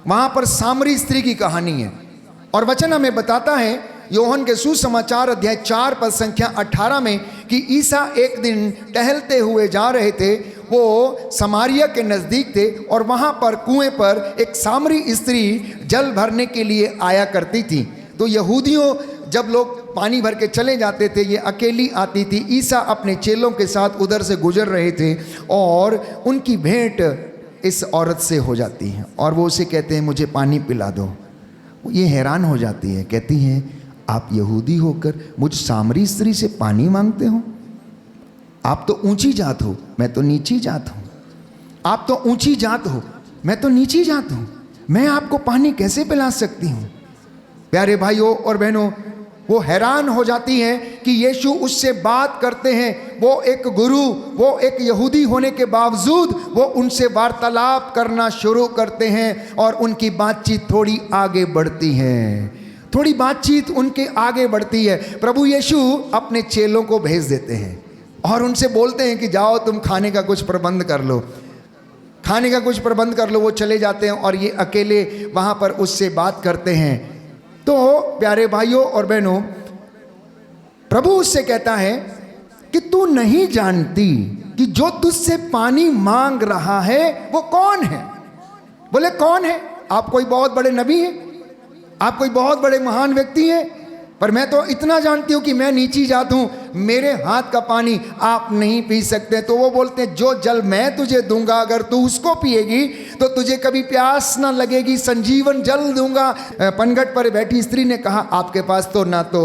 वहाँ पर सामरी स्त्री की कहानी है और वचन हमें बताता है यूहन्ना के सुसमाचार अध्याय 4 पद संख्या 18 में कि ईसा एक दिन टहलते हुए जा रहे थे। वो समारिया के नज़दीक थे और वहाँ पर कुएं पर एक सामरी स्त्री जल भरने के लिए आया करती थी। तो यहूदियों जब लोग पानी भर के चले जाते थे, ये अकेली आती थी। ईसा अपने चेलों के साथ उधर से गुजर रहे थे और उनकी भेंट इस औरत से हो जाती है और वो उसे कहते हैं मुझे पानी पिला दो। ये हैरान हो जाती है, कहती है आप यहूदी होकर मुझ सामरी स्त्री से पानी मांगते हो? आप तो ऊंची जात हो, मैं तो नीची जात हूँ। आप तो ऊंची जात हो, मैं तो नीची जात हूँ। मैं आपको पानी कैसे पिला सकती हूँ? प्यारे भाइयों और बहनों, वो हैरान हो जाती हैं कि यीशु उससे बात करते हैं। वो एक गुरु, वो एक यहूदी होने के बावजूद वो उनसे वार्तालाप करना शुरू करते हैं और उनकी बातचीत थोड़ी आगे बढ़ती है। थोड़ी बातचीत उनके आगे बढ़ती है। प्रभु यीशु अपने चेलों को भेज देते हैं और उनसे बोलते हैं कि जाओ तुम खाने का कुछ प्रबंध कर लो, खाने का कुछ प्रबंध कर लो। वो चले जाते हैं और ये अकेले वहाँ पर उससे बात करते हैं। तो प्यारे भाइयों और बहनों, प्रभु उससे कहता है कि तू नहीं जानती कि जो तुझसे पानी मांग रहा है वो कौन है। बोले कौन है? आप कोई बहुत बड़े नबी हैं, आप कोई बहुत बड़े महान व्यक्ति हैं, पर मैं तो इतना जानती हूँ कि मैं नीची जात हूँ, मेरे हाथ का पानी आप नहीं पी सकते। तो वो बोलते हैं जो जल मैं तुझे दूंगा अगर तू उसको पिएगी तो तुझे कभी प्यास ना लगेगी, संजीवन जल दूंगा। पनघट पर बैठी स्त्री ने कहा आपके पास तो ना तो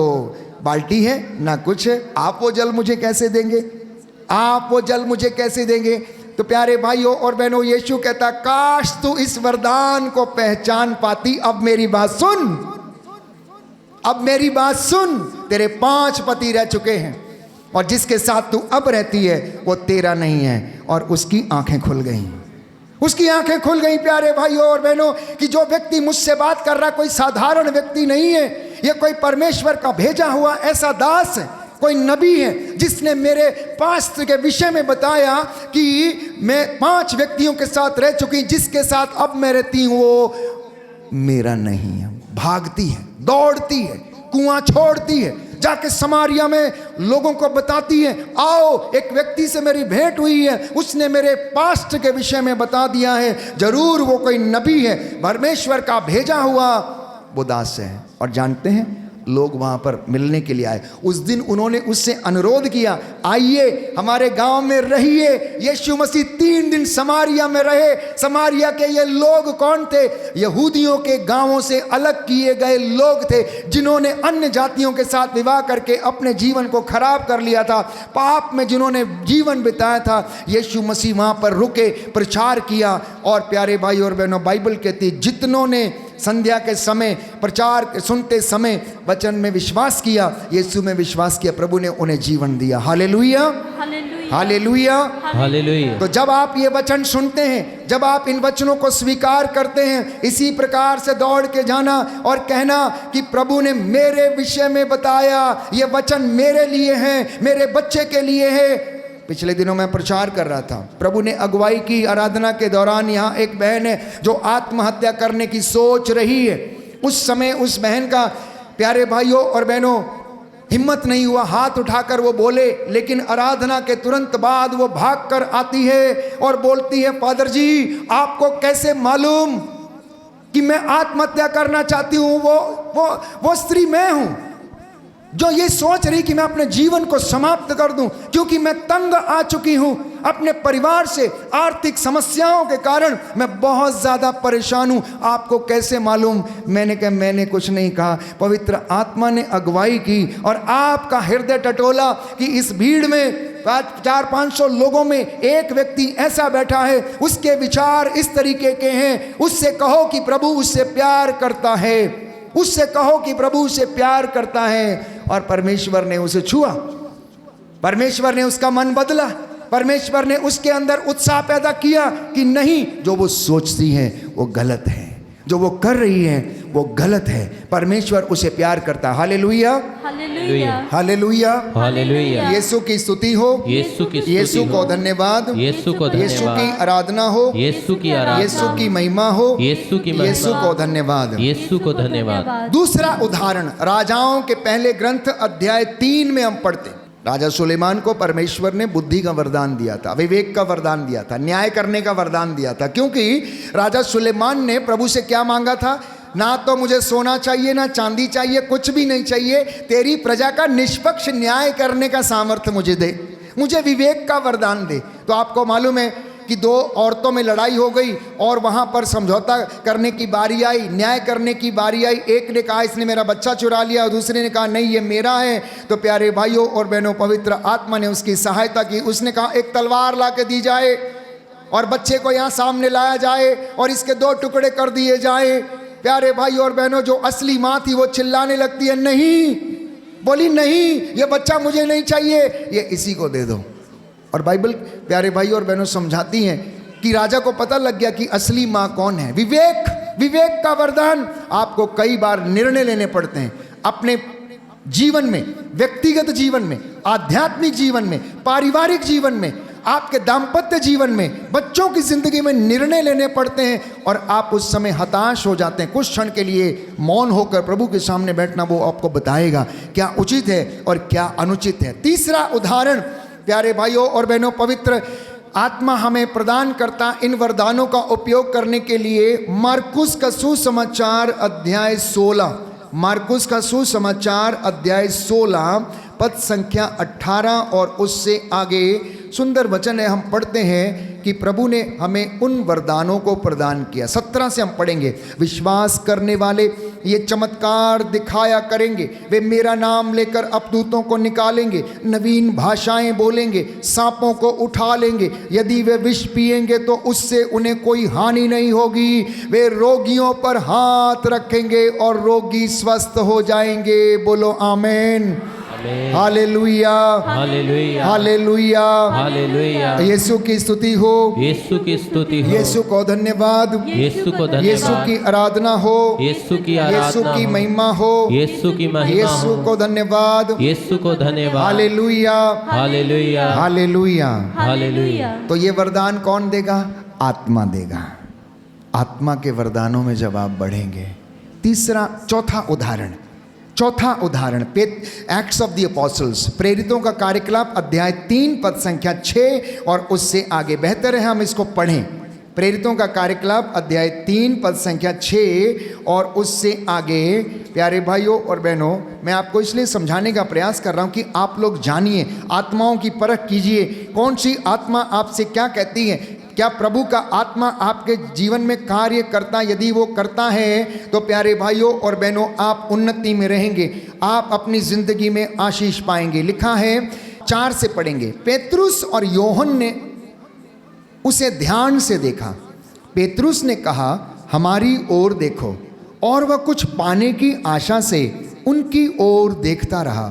बाल्टी है ना कुछ है, आप वो जल मुझे कैसे देंगे? आप वो जल मुझे कैसे देंगे? तो प्यारे भाइयों और बहनों, यीशु कहता काश तू इस वरदान को पहचान पाती। अब मेरी बात सुन, अब मेरी बात सुन। तेरे 5 पति रह चुके हैं और जिसके साथ तू अब रहती है वो तेरा नहीं है। और उसकी आंखें खुल गईं, उसकी आंखें खुल गईं। प्यारे भाइयों और बहनों, कि जो व्यक्ति मुझसे बात कर रहा कोई साधारण व्यक्ति नहीं है, ये कोई परमेश्वर का भेजा हुआ ऐसा दास है, कोई नबी है जिसने मेरे पास्ट के विषय में बताया कि मैं 5 व्यक्तियों के साथ रह चुकी, जिसके साथ अब मैं रहती हूँ वो मेरा नहीं है। भागती है, दौड़ती है, कुआं छोड़ती है, जाके समारिया में लोगों को बताती है आओ एक व्यक्ति से मेरी भेंट हुई है, उसने मेरे पास्ट के विषय में बता दिया है, जरूर वो कोई नबी है, परमेश्वर का भेजा हुआ वो दास है। और जानते हैं लोग वहाँ पर मिलने के लिए आए। उस दिन उन्होंने उससे अनुरोध किया आइए हमारे गांव में रहिए। यीशु मसीह 3 दिन समारिया में रहे। समारिया के ये लोग कौन थे? यहूदियों के गांवों से अलग किए गए लोग थे, जिन्होंने अन्य जातियों के साथ विवाह करके अपने जीवन को खराब कर लिया था, पाप में जिन्होंने जीवन बिताया था। यीशु मसीह वहाँ पर रुके, प्रचार किया। और प्यारे भाई और बहनों, बाइबल कहती जितनों ने संध्या के समय प्रचार सुनते समय वचन में विश्वास किया, यीशु में विश्वास किया, प्रभु ने उन्हें जीवन दिया। Hallelujah, hallelujah, hallelujah. तो जब आप ये वचन सुनते हैं, जब आप इन वचनों को स्वीकार करते हैं, इसी प्रकार से दौड़ के जाना और कहना कि प्रभु ने मेरे विषय में बताया, ये वचन मेरे लिए है, मेरे बच्चे के लिए है। पिछले दिनों मैं प्रचार कर रहा था, प्रभु ने अगुवाई की आराधना के दौरान। यहाँ एक बहन है जो आत्महत्या करने की सोच रही है। उस समय उस बहन का प्यारे भाइयों और बहनों हिम्मत नहीं हुआ, हाथ उठाकर वो बोले, लेकिन आराधना के तुरंत बाद वो भागकर आती है और बोलती है फादर जी आपको कैसे मालूम कि मैं आत्महत्या करना चाहती हूँ? वो स्त्री मैं हूँ जो ये सोच रही कि मैं अपने जीवन को समाप्त कर दूं, क्योंकि मैं तंग आ चुकी हूं अपने परिवार से, आर्थिक समस्याओं के कारण मैं बहुत ज़्यादा परेशान हूं। आपको कैसे मालूम? मैंने कहा मैंने कुछ नहीं कहा, पवित्र आत्मा ने अगुवाई की और आपका हृदय टटोला कि इस भीड़ में 400-500 लोगों में एक व्यक्ति ऐसा बैठा है, उसके विचार इस तरीके के हैं। उससे कहो कि प्रभु उससे प्यार करता है, उससे कहो कि प्रभु उसे प्यार करता है। और परमेश्वर ने उसे छुआ, परमेश्वर ने उसका मन बदला, परमेश्वर ने उसके अंदर उत्साह पैदा किया कि नहीं, जो वो सोचती है वो गलत है, जो वो कर रही है वो गलत है। परमेश्वर उसे प्यार करता है। Hallelujah, hallelujah, hallelujah, hallelujah. यीशु की स्तुति हो, यीशु की स्तुति यीशु हो। को धन्यवाद, यीशु को यीशु की धन्यवाद। आराधना हो, यीशु की आराधना। यीशु की महिमा हो, यीशु की महिमा। यीशु को धन्यवाद। यीशु को धन्यवाद। दूसरा उदाहरण राजाओं के पहले ग्रंथ अध्याय 3 में हम पढ़ते हैं। राजा सुलेमान को परमेश्वर ने बुद्धि का वरदान दिया था, विवेक का वरदान दिया था, न्याय करने का वरदान दिया था। क्योंकि राजा सुलेमान ने प्रभु से क्या मांगा था? ना तो मुझे सोना चाहिए, ना चांदी चाहिए, कुछ भी नहीं चाहिए, तेरी प्रजा का निष्पक्ष न्याय करने का सामर्थ्य मुझे दे, मुझे विवेक का वरदान दे। तो आपको मालूम है कि 2 औरतों में लड़ाई हो गई और वहाँ पर समझौता करने की बारी आई, न्याय करने की बारी आई। एक ने कहा इसने मेरा बच्चा चुरा लिया और दूसरे ने कहा नहीं ये मेरा है। तो प्यारे भाइयों और बहनों, पवित्र आत्मा ने उसकी सहायता की। उसने कहा एक तलवार ला के दी जाए और बच्चे को यहाँ सामने लाया जाए और इसके 2 टुकड़े कर दिए जाए। प्यारे भाई और बहनों, जो असली माँ थी वो चिल्लाने लगती है नहीं, बोली नहीं ये बच्चा मुझे नहीं चाहिए, ये इसी को दे दो। और बाइबल प्यारे भाई और बहनों समझाती हैं कि राजा को पता लग गया कि असली माँ कौन है। विवेक, विवेक का वरदान। आपको कई बार निर्णय लेने पड़ते हैं अपने जीवन में, व्यक्तिगत जीवन में, आध्यात्मिक जीवन में, पारिवारिक जीवन में, आपके दाम्पत्य जीवन में, बच्चों की जिंदगी में निर्णय लेने पड़ते हैं और आप उस समय हताश हो जाते हैं। कुछ क्षण के लिए मौन होकर प्रभु के सामने बैठना वो आपको बताएगा क्या उचित है और क्या अनुचित है। तीसरा उदाहरण प्यारे भाइयों और बहनों, पवित्र आत्मा हमें प्रदान करता इन वरदानों का उपयोग करने के लिए। मार्कुस का सुसमाचार अध्याय 16, मार्कुस का सुसमाचार अध्याय 16 पद संख्या 18 और उससे आगे सुंदर वचन है। हम पढ़ते हैं कि प्रभु ने हमें उन वरदानों को प्रदान किया। 17 से हम पढ़ेंगे। विश्वास करने वाले ये चमत्कार दिखाया करेंगे, वे मेरा नाम लेकर अपदूतों को निकालेंगे, नवीन भाषाएं बोलेंगे, सांपों को उठा लेंगे, यदि वे विष पिएंगे तो उससे उन्हें कोई हानि नहीं होगी, वे रोगियों पर हाथ रखेंगे और रोगी स्वस्थ हो जाएंगे। बोलो आमीन, हालेलुया, हालेलुया, हालेलुया, हालेलुया। यीशु की स्तुति हो, यीशु की स्तुति हो। यीशु को धन्यवाद, यीशु को धन्यवाद। यीशु की आराधना हो, यीशु की यीशु आराधना की हो। महिमा हो, यीशु की महिमा यीशु हो। को धन्यवाद, यीशु को धन्यवाद। Hallelujah, hallelujah, hallelujah. हालेलुया। तो ये वरदान कौन देगा? आत्मा देगा। आत्मा के वरदानों में जब आप बढ़ेंगे। चौथा उदाहरण एक्ट्स ऑफ द अपोस्टल्स, प्रेरितों का कार्यकलाप अध्याय 3 पद संख्या 6 और उससे आगे। बेहतर है हम इसको पढ़ें। प्रेरितों का कार्यकलाप अध्याय 3 पद संख्या 6 और उससे आगे। प्यारे भाइयों और बहनों, मैं आपको इसलिए समझाने का प्रयास कर रहा हूं कि आप लोग जानिए, आत्माओं की परख कीजिए, कौन सी आत्मा आपसे क्या कहती है। क्या प्रभु का आत्मा आपके जीवन में कार्य करता? यदि वो करता है तो प्यारे भाइयों और बहनों, आप उन्नति में रहेंगे, आप अपनी जिंदगी में आशीष पाएंगे। लिखा है 4 से पढ़ेंगे। पेतरुस और योहन ने उसे ध्यान से देखा। पेतरुस ने कहा हमारी ओर देखो, और वह कुछ पाने की आशा से उनकी ओर देखता रहा।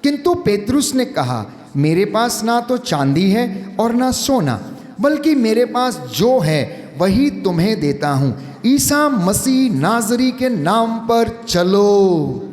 किंतु पेतरुस ने कहा मेरे पास ना तो चांदी है और ना सोना, बल्कि मेरे पास जो है वही तुम्हें देता हूँ। ईसा मसीह नाजरी के नाम पर चलो,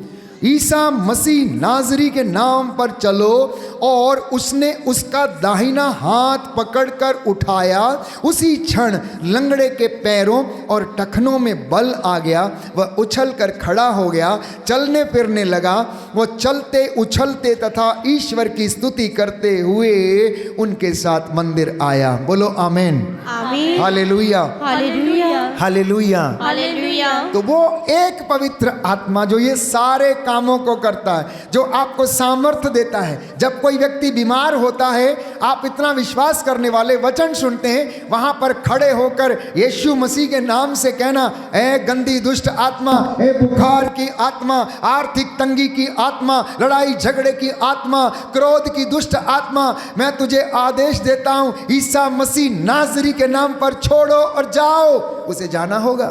ईसा मसीह नाजरी के नाम पर चलो। और उसने उसका दाहिना हाथ पकड़कर उठाया। उसी क्षण लंगड़े के पैरों और टखनों में बल आ गया। वह उछलकर खड़ा हो गया, चलने फिरने लगा। वह चलते उछलते तथा ईश्वर की स्तुति करते हुए उनके साथ मंदिर आया। बोलो आमीन, आमीन, हालेलुया, हालेलुया, हालेलुया। हालेलुया। तो वो एक पवित्र आत्मा जो ये सारे कामों को करता है, जो आपको सामर्थ्य देता है। जब कोई व्यक्ति बीमार होता है, आप इतना विश्वास करने वाले वचन सुनते हैं, वहां पर खड़े होकर यीशु मसीह के नाम से कहना, ए गंदी दुष्ट आत्मा, ए बुखार की आत्मा, आर्थिक तंगी की आत्मा, लड़ाई झगड़े की आत्मा, क्रोध की दुष्ट आत्मा, मैं तुझे आदेश देता हूं, ईसा मसीह नाजरी के नाम पर छोड़ो और जाओ। उसे जाना होगा,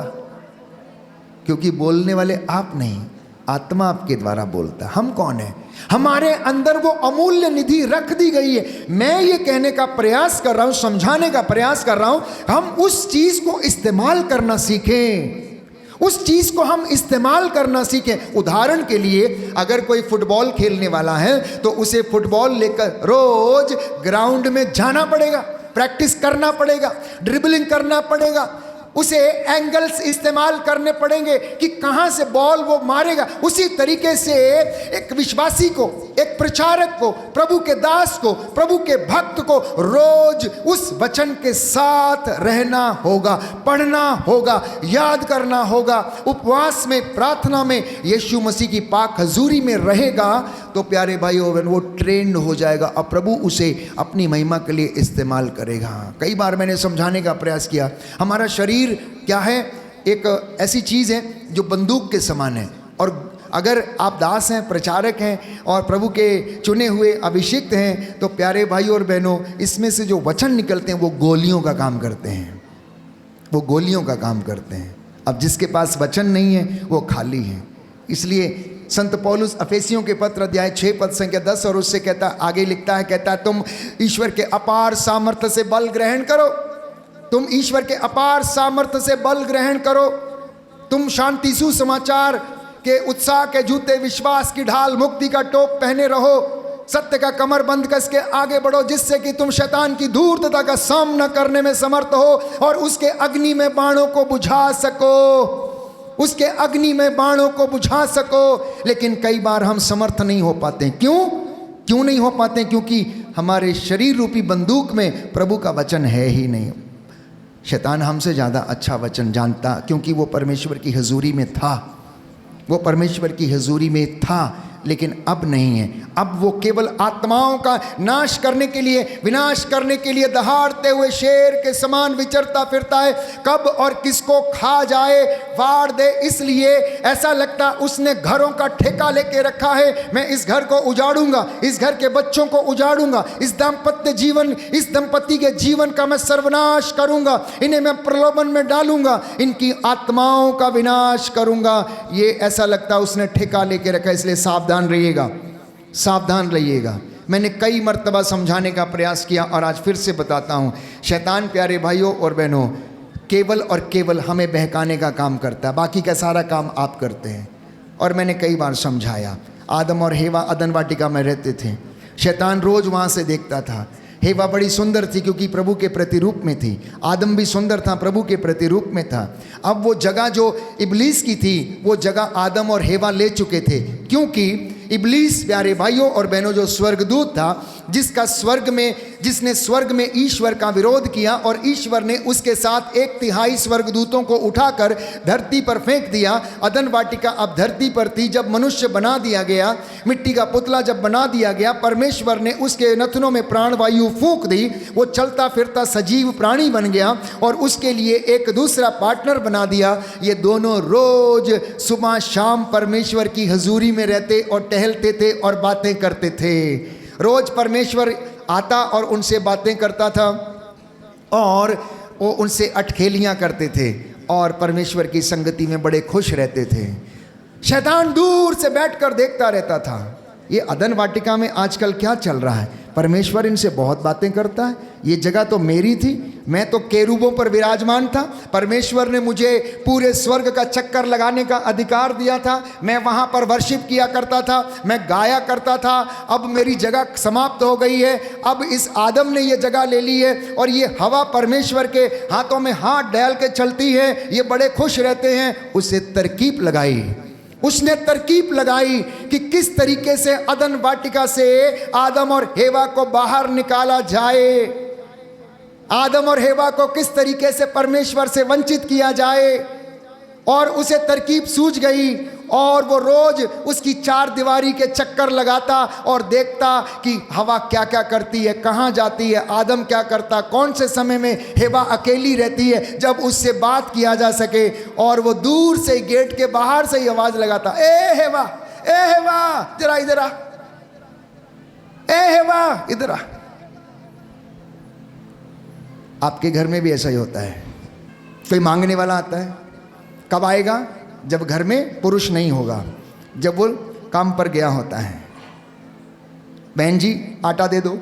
क्योंकि बोलने वाले आप नहीं, आत्मा आपके द्वारा बोलता। हम कौन है? हमारे अंदर वो अमूल्य निधि रख दी गई है। मैं ये कहने का प्रयास कर रहा हूं, समझाने का प्रयास कर रहा हूं, हम उस चीज को इस्तेमाल करना सीखें, उस चीज को हम इस्तेमाल करना सीखें। उदाहरण के लिए अगर कोई फुटबॉल खेलने वाला है तो उसे फुटबॉल लेकर रोज ग्राउंड में जाना पड़ेगा, प्रैक्टिस करना पड़ेगा, ड्रिबलिंग करना पड़ेगा, उसे एंगल्स इस्तेमाल करने पड़ेंगे कि कहां से बॉल वो मारेगा। उसी तरीके से एक विश्वासी को, एक प्रचारक को, प्रभु के दास को, प्रभु के भक्त को रोज उस वचन के साथ रहना होगा, पढ़ना होगा, याद करना होगा। उपवास में, प्रार्थना में यीशु मसीह की पाक हजूरी में रहेगा तो प्यारे भाइयों बहन वो ट्रेंड हो जाएगा और प्रभु उसे अपनी महिमा के लिए इस्तेमाल करेगा। कई बार मैंने समझाने का प्रयास किया, हमारा शरीर क्या है, एक ऐसी चीज़ है जो बंदूक के समान है, और अगर आप दास हैं, प्रचारक हैं और प्रभु के चुने हुए अभिषिक्त हैं तो प्यारे भाइयों और बहनों इसमें से जो वचन निकलते हैं वो गोलियों का काम करते हैं, वो गोलियों का काम करते हैं। अब जिसके पास वचन नहीं है वो खाली है। इसलिए संत पौलुस अफेसियों के पत्र अध्याय 6 पद संख्या 10 और उससे कहता, आगे लिखता है, कहता है तुम ईश्वर के अपार सामर्थ्य से बल ग्रहण करो, तुम ईश्वर के अपार सामर्थ्य से बल ग्रहण करो, तुम शांति सुसमाचार के उत्साह के जूते, विश्वास की ढाल, मुक्ति का टोप पहने रहो, सत्य का कमर बंद कस के आगे बढ़ो, जिससे कि तुम शैतान की धूर्तता का सामना करने में समर्थ हो और उसके अग्नि में बाणों को बुझा सको, उसके अग्नि में बाणों को बुझा सको। लेकिन कई बार हम समर्थ नहीं हो पाते। क्यों नहीं हो पाते? क्योंकि हमारे शरीर रूपी बंदूक में प्रभु का वचन है ही नहीं। शैतान हमसे ज़्यादा अच्छा वचन जानता, क्योंकि वो परमेश्वर की हजूरी में था, वो परमेश्वर की हजूरी में था, लेकिन अब नहीं है। अब वो केवल आत्माओं का नाश करने के लिए, विनाश करने के लिए दहाड़ते हुए शेर के समान विचरता फिरता है, कब और किसको खा जाए, फाड़ दे। इसलिए ऐसा लगता उसने घरों का ठेका लेके रखा है, मैं इस घर को उजाड़ूंगा, इस घर के बच्चों को उजाड़ूंगा, इस दाम्पत्य जीवन, इस दंपति के जीवन का मैं सर्वनाश करूंगा, इन्हें मैं प्रलोभन में डालूंगा, इनकी आत्माओं का विनाश करूंगा। ये ऐसा लगता उसने ठेका लेके रखा है। इसलिए सावधान रहिएगा, सावधान रहिएगा। मैंने कई मर्तबा समझाने का प्रयास किया और आज फिर से बताता हूँ, शैतान प्यारे भाइयों और बहनों केवल और केवल हमें बहकाने का काम करता है, बाकी का सारा काम आप करते हैं। और मैंने कई बार समझाया, आदम और हेवा अदन वाटिका में रहते थे, शैतान रोज़ वहाँ से देखता था। हेवा बड़ी सुंदर थी क्योंकि प्रभु के प्रतिरूप में थी, आदम भी सुंदर था, प्रभु के प्रतिरूप में था। अब वो जगह जो इब्लीस की थी वो जगह आदम और हेवा ले चुके थे, क्योंकि इब्लीस प्यारे भाइयों और बहनों जो स्वर्गदूत था, जिसने स्वर्ग में ईश्वर का विरोध किया और ईश्वर ने उसके साथ 1/3 स्वर्गदूतों को उठाकर धरती पर फेंक दिया। अदन वाटिका अब धरती पर थी। जब मनुष्य बना दिया गया, मिट्टी का पुतला जब बना दिया गया, परमेश्वर ने उसके नथनों में प्राणवायु फूंक दी, वो चलता फिरता सजीव प्राणी बन गया और उसके लिए एक दूसरा पार्टनर बना दिया। ये दोनों रोज सुबह शाम परमेश्वर की हजूरी में रहते और टहलते थे और बातें करते थे। रोज परमेश्वर आता और उनसे बातें करता था और वो उनसे अटखेलियां करते थे और परमेश्वर की संगति में बड़े खुश रहते थे। शैतान दूर से बैठकर देखता रहता था, ये अदन वाटिका में आजकल क्या चल रहा है, परमेश्वर इनसे बहुत बातें करता है, ये जगह तो मेरी थी, मैं तो केरूबों पर विराजमान था, परमेश्वर ने मुझे पूरे स्वर्ग का चक्कर लगाने का अधिकार दिया था, मैं वहाँ पर वर्शिप किया करता था, मैं गाया करता था। अब मेरी जगह समाप्त हो गई है, अब इस आदम ने ये जगह ले ली है और ये हवा परमेश्वर के हाथों में हाथ डाल के चलती है, ये बड़े खुश रहते हैं। उसे तरकीब लगाई, उसने तरकीब लगाई कि किस तरीके से अदन वाटिका से आदम और हेवा को बाहर निकाला जाए, आदम और हेवा को किस तरीके से परमेश्वर से वंचित किया जाए। और उसे तरकीब सूझ गई और वो रोज उसकी 4 दीवारी के चक्कर लगाता और देखता कि हवा क्या क्या करती है, कहाँ जाती है, आदम क्या करता, कौन से समय में हेवा अकेली रहती है जब उससे बात किया जा सके। और वो दूर से गेट के बाहर से ही आवाज लगाता, ए हेवा जरा इधर आ, ए हेवा इधर आ। आपके घर में भी ऐसा ही होता है, कोई मांगने वाला आता है, कब आएगा? जब घर में पुरुष नहीं होगा, जब वो काम पर गया होता है। बहन जी आटा दे दो,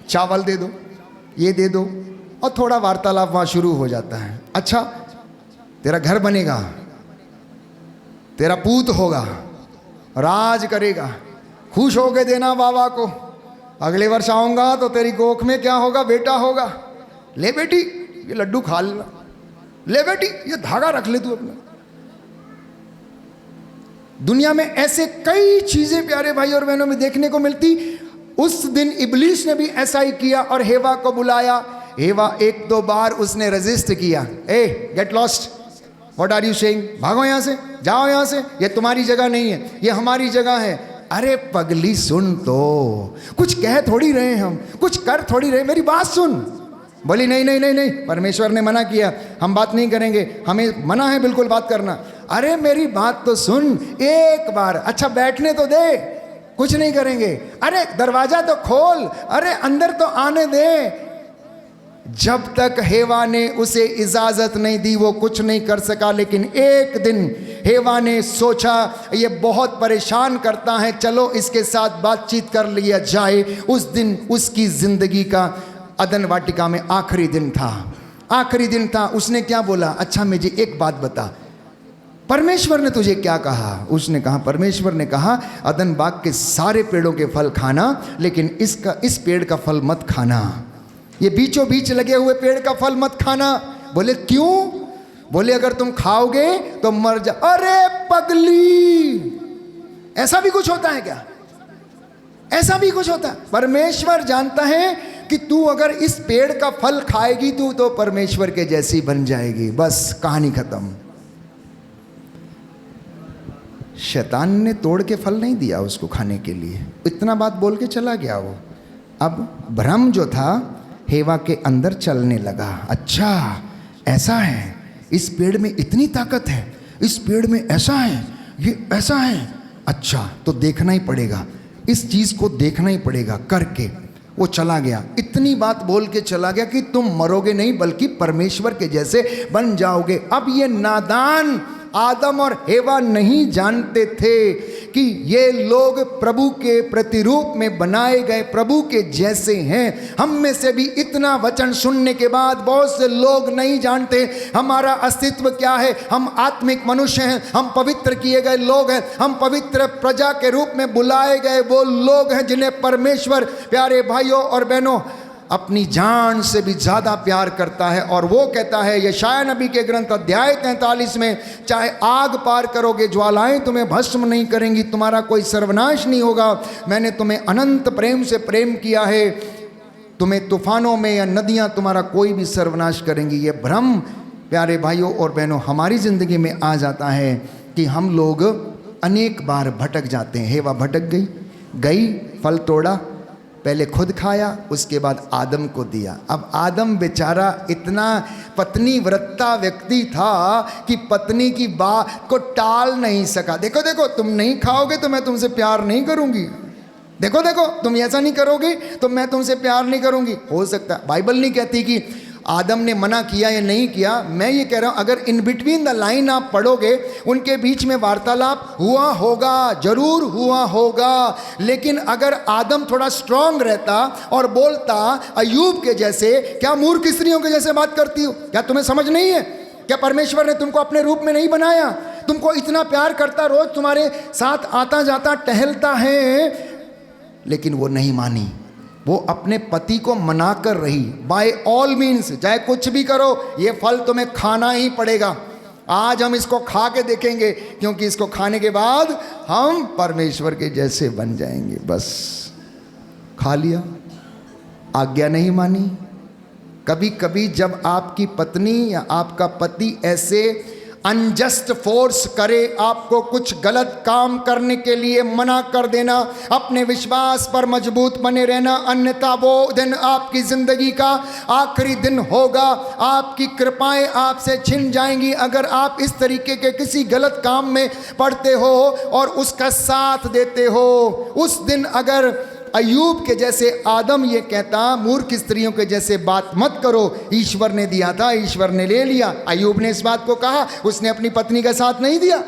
चावल दे दो, ये दे दो, और थोड़ा वार्तालाप वहाँ शुरू हो जाता है। अच्छा तेरा घर बनेगा, तेरा पूत होगा, राज करेगा, खुश होके देना बाबा को। अगले वर्ष आऊंगा तो तेरी कोख में क्या होगा, बेटा होगा। ले बेटी ये लड्डू खा लेना, ले बेटी ये धागा रख ले तू अपना। दुनिया में ऐसे कई चीजें प्यारे भाई और बहनों में देखने को मिलती। उस दिन इब्लीस ने भी ऐसा ही किया और हेवा को बुलाया। हेवा एक दो बार उसने रेजिस्ट किया। ए get lost, what are you saying, भागो यहां से, जाओ यहां से, ये तुम्हारी जगह नहीं है, ये हमारी जगह है। अरे पगली सुन, तो कुछ कह थोड़ी रहे हम, कुछ कर थोड़ी रहे, मेरी बात सुन। बोली नहीं नहीं नहीं नहीं, परमेश्वर ने मना किया, हम बात नहीं करेंगे, हमें मना है बिल्कुल बात करना। अरे मेरी बात तो सुन एक बार, अच्छा बैठने तो दे, कुछ नहीं करेंगे। अरे दरवाजा तो खोल, अरे अंदर तो आने दे। जब तक हेवा ने उसे इजाजत नहीं दी वो कुछ नहीं कर सका। लेकिन एक दिन हेवा ने सोचा ये बहुत परेशान करता है, चलो इसके साथ बातचीत कर लिया जाए। उस दिन उसकी जिंदगी का अदन वाटिका में आखिरी दिन था, आखिरी दिन था। उसने क्या बोला, अच्छा मुझे एक बात बता, परमेश्वर ने तुझे क्या कहा? उसने कहा, परमेश्वर ने कहा अदन बाग के सारे पेड़ों के फल खाना, लेकिन इस पेड़ का फल मत खाना, ये बीचों बीच लगे हुए पेड़ का फल मत खाना। बोले क्यों? बोले अगर तुम खाओगे तो मर जा। अरे पगली, ऐसा भी कुछ होता है क्या? ऐसा भी कुछ होता है? परमेश्वर जानता है कि तू अगर इस पेड़ का फल खाएगी तू तो परमेश्वर के जैसी बन जाएगी। बस कहानी खत्म। शैतान ने तोड़ के फल नहीं दिया उसको खाने के लिए, इतना बात बोल के चला गया वो। अब भ्रम जो था हेवा के अंदर चलने लगा। अच्छा ऐसा है, इस पेड़ में इतनी ताकत है, इस पेड़ में ऐसा है, ये ऐसा है, अच्छा तो देखना ही पड़ेगा, इस चीज को देखना ही पड़ेगा। करके वो चला गया, इतनी बात बोल के चला गया कि तुम मरोगे नहीं बल्कि परमेश्वर के जैसे बन जाओगे। अब ये नादान आदम और हेवा नहीं जानते थे कि ये लोग प्रभु के प्रतिरूप में बनाए गए प्रभु के जैसे हैं। हम में से भी इतना वचन सुनने के बाद बहुत से लोग नहीं जानते हमारा अस्तित्व क्या है। हम आत्मिक मनुष्य हैं, हम पवित्र किए गए लोग हैं, हम पवित्र प्रजा के रूप में बुलाए गए वो लोग हैं जिन्हें परमेश्वर प्यारे भाइयों और बहनों अपनी जान से भी ज़्यादा प्यार करता है। और वो कहता है यशाया नबी के ग्रंथ अध्याय 43 में, चाहे आग पार करोगे ज्वालाएं तुम्हें भस्म नहीं करेंगी, तुम्हारा कोई सर्वनाश नहीं होगा, मैंने तुम्हें अनंत प्रेम से प्रेम किया है, तुम्हें तूफानों में या नदियां तुम्हारा कोई भी सर्वनाश करेंगी। ये भ्रम प्यारे भाइयों और बहनों हमारी ज़िंदगी में आ जाता है कि हम लोग अनेक बार भटक जाते हैं। हेवा भटक गई, फल तोड़ा, पहले खुद खाया, उसके बाद आदम को दिया। अब आदम बेचारा इतना पत्नी व्रता व्यक्ति था कि पत्नी की बात को टाल नहीं सका। देखो देखो तुम नहीं खाओगे तो मैं तुमसे प्यार नहीं करूंगी, देखो देखो तुम ऐसा नहीं करोगे तो मैं तुमसे प्यार नहीं करूंगी। हो सकता है बाइबल नहीं कहती कि आदम ने मना किया या नहीं किया, मैं ये कह रहा हूं अगर इन बिटवीन द लाइन आप पढ़ोगे उनके बीच में वार्तालाप हुआ होगा, जरूर हुआ होगा। लेकिन अगर आदम थोड़ा स्ट्रांग रहता और बोलता अय्यूब के जैसे, क्या मूर्ख स्त्रियों के जैसे बात करती हो, क्या तुम्हें समझ नहीं है, क्या परमेश्वर ने तुमको अपने रूप में नहीं बनाया, तुमको इतना प्यार करता, रोज तुम्हारे साथ आता जाता टहलता है। लेकिन वो नहीं मानी, वो अपने पति को मना कर रही, बाय ऑल मीन्स चाहे कुछ भी करो ये फल तुम्हें खाना ही पड़ेगा। आज हम इसको खा के देखेंगे क्योंकि इसको खाने के बाद हम परमेश्वर के जैसे बन जाएंगे। बस खा लिया, आज्ञा नहीं मानी। कभी कभी जब आपकी पत्नी या आपका पति ऐसे अनजस्ट फोर्स करे, आपको कुछ गलत काम करने के लिए मना कर देना, अपने विश्वास पर मजबूत बने रहना, अन्यथा वो दिन आपकी जिंदगी का आखिरी दिन होगा। आपकी कृपाएं आपसे छिन जाएंगी अगर आप इस तरीके के किसी गलत काम में पड़ते हो और उसका साथ देते हो। उस दिन अगर अय्यूब के जैसे आदम ये कहता मूर्ख स्त्रियों के जैसे बात मत करो, ईश्वर ने दिया था, ईश्वर ने ले लिया। अय्यूब ने इस बात को कहा, उसने अपनी पत्नी का साथ नहीं दिया,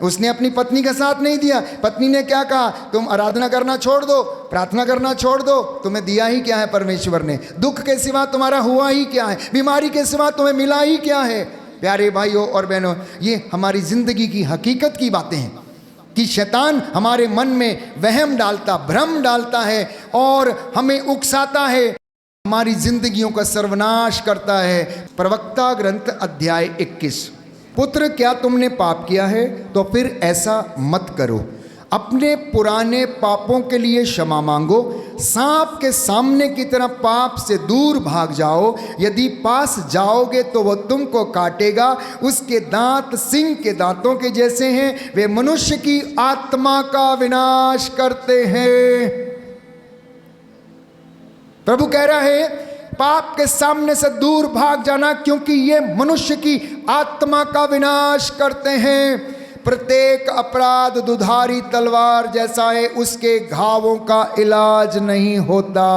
उसने अपनी पत्नी का साथ नहीं दिया। पत्नी ने क्या कहा, तुम आराधना करना छोड़ दो, प्रार्थना करना छोड़ दो, तुम्हें दिया ही क्या है परमेश्वर ने, दुख के सिवा तुम्हारा हुआ ही क्या है, बीमारी के सिवा तुम्हें मिला ही क्या है। प्यारे भाइयों और बहनों, ये हमारी ज़िंदगी की हकीकत की बातें हैं कि शैतान हमारे मन में वहम डालता, भ्रम डालता है और हमें उकसाता है, हमारी जिंदगियों का सर्वनाश करता है। प्रवक्ता ग्रंथ अध्याय 21। पुत्र, क्या तुमने पाप किया है तो फिर ऐसा मत करो, अपने पुराने पापों के लिए क्षमा मांगो, सांप के सामने की तरह पाप से दूर भाग जाओ। यदि पास जाओगे तो वह तुमको काटेगा, उसके दांत सिंह के दांतों के जैसे हैं, वे मनुष्य की आत्मा का विनाश करते हैं। प्रभु कह रहा है पाप के सामने से दूर भाग जाना, क्योंकि ये मनुष्य की आत्मा का विनाश करते हैं। प्रत्येक अपराध दुधारी तलवार जैसा है, उसके घावों का इलाज नहीं होता।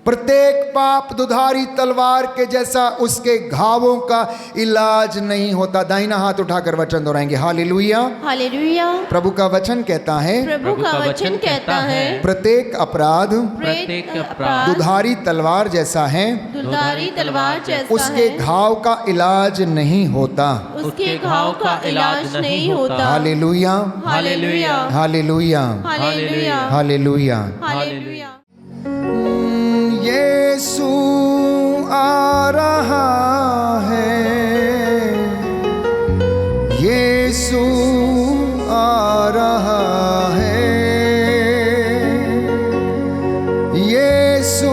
प्रत्येक पाप दुधारी तलवार के जैसा, उसके घावों का इलाज नहीं होता। दाहिना हाथ उठाकर वचन दोहराएंगे, हालेलुया हालेलुया। प्रभु का वचन कहता है, प्रभु का वचन कहता है, प्रत्येक अपराध प्रत्येक अपराध दुधारी तलवार जैसा है, दुधारी तलवार जैसा उसके है, घाव का इलाज नहीं होता। उसके घाव का इलाज नहीं होता। Hallelujah hallelujah hallelujah hallelujah hallelujah. Hallelujah. यीशु आ रहा है, यीशु आ रहा है, यीशु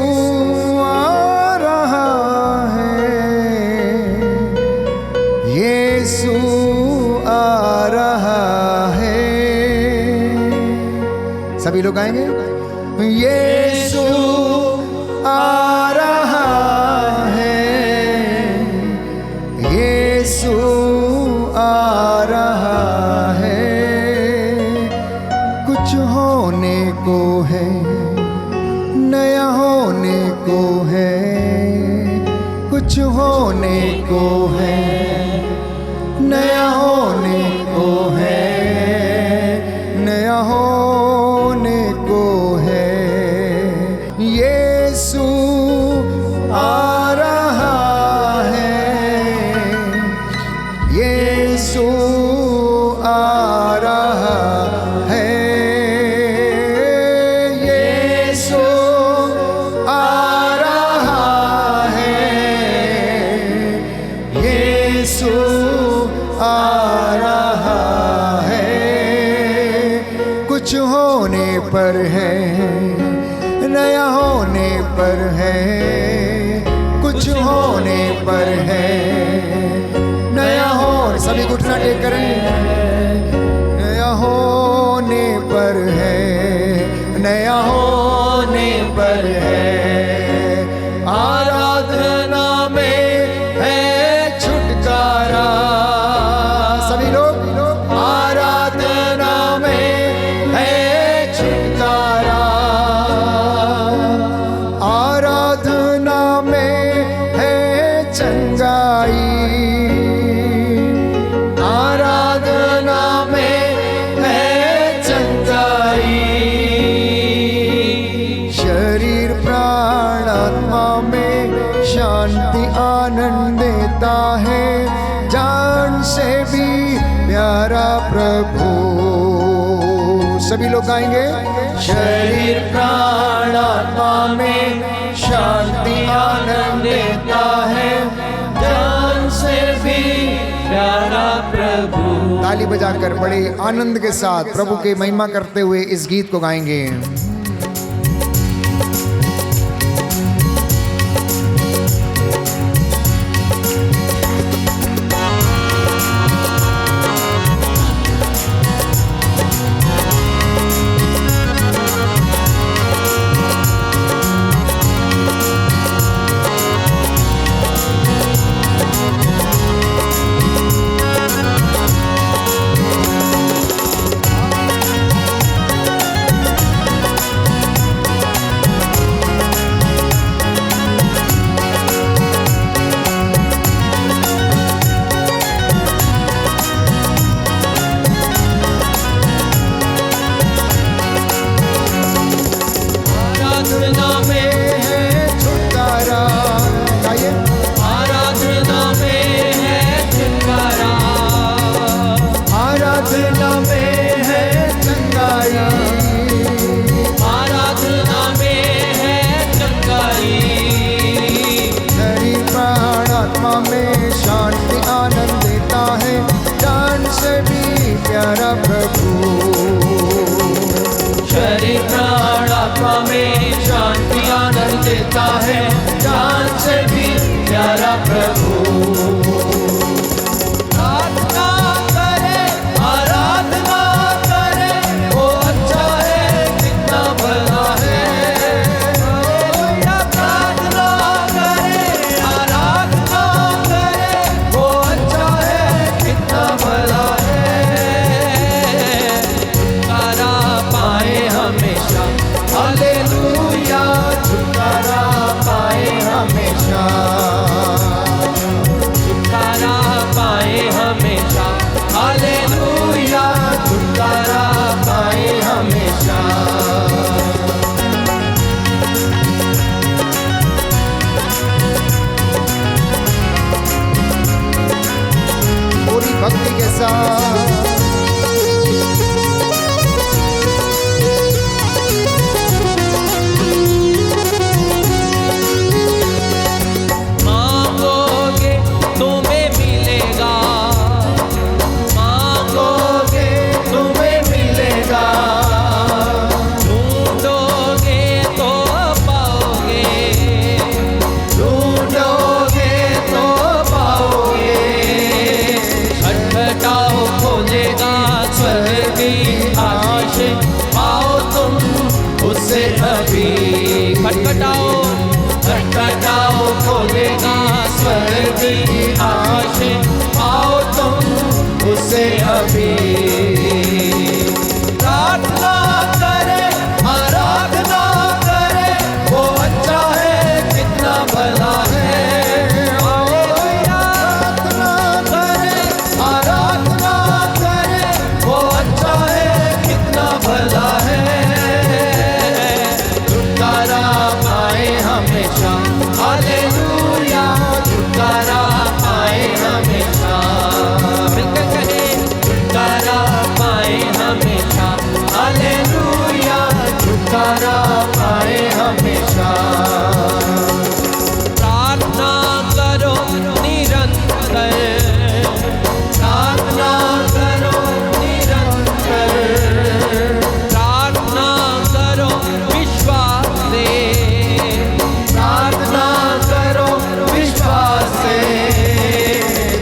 आ रहा है, यीशु आ रहा है। सभी लोग आएंगे, यीशु आ रहा है, यीशु आ रहा है। कुछ होने को है, नया होने को है, कुछ होने को है, नया होने को है, नया होने को है। यीशु आ रहा है, यीशु आ रहा है, यीशु आ रहा है, यीशु आ रहा है। कुछ होने पर है, नया होने पर है, कुछ होने पर है, नया हो। सभी घुटना टेक करें, नया होने पर है, नया होने पर है। आराधना में है छुटकारा। सभी लोग, आराधना में है छुटकारा, आराधना में है चंगाई, आराधना में है चंगाई। शरीर प्राण आत्मा में शांति आनंद देता है, जान से भी प्यारा प्रभु। सभी लोग गाएंगे, शरीर प्राण आत्मा में शांति आनंद देता है, जान से भी प्यारा प्रभु। ताली बजाकर बड़े आनंद के साथ प्रभु की महिमा करते हुए इस गीत को गाएंगे। देता है जान से भी प्यारा प्रभु। प्रार्थना करे, आराधना करे, वो अच्छा है कितना भला है। प्रार्थना करे, आराधना करे, वो अच्छा है कितना भला है। छुटकारा पाए हमेशा, हालेलुया, छुटकारा पाए हमेशा, छुटकारा पाए हमेशा, हालेलुया, छुटकारा पाए हमेशा। पूरी भक्ति के साथ मांगोगे तुम्हें मिलेगा, मांगोगे तुम्हें मिलेगा, ढूंढोगे तो पाओगे, ढूंढोगे तो पाओगे। खटखटाओ खोलेगा स्वर्ग की आशीष, आओ तुम उससे अभी, खटखटाओ खटखटाओ खोलेगा स्वर्ग की आशीष, आओ तुम उससे अभी। प्रार्थना करे, आराधना करे, वो अच्छा है कितना भला है। प्रार्थना करे, आराधना करे, वो अच्छा है कितना भला है। छुटकारा पाए हमेशा, हालेलुया, छुटकारा पाए हमेशा। मिलकर कहे छुटकारा पाए हमेशा, हालेलुया, छुटकारा पाए हमेशा। प्रार्थना करो निरंतर, प्रार्थना करो निरंतर, प्रार्थना करो विश्वास से, प्रार्थना करो विश्वास से।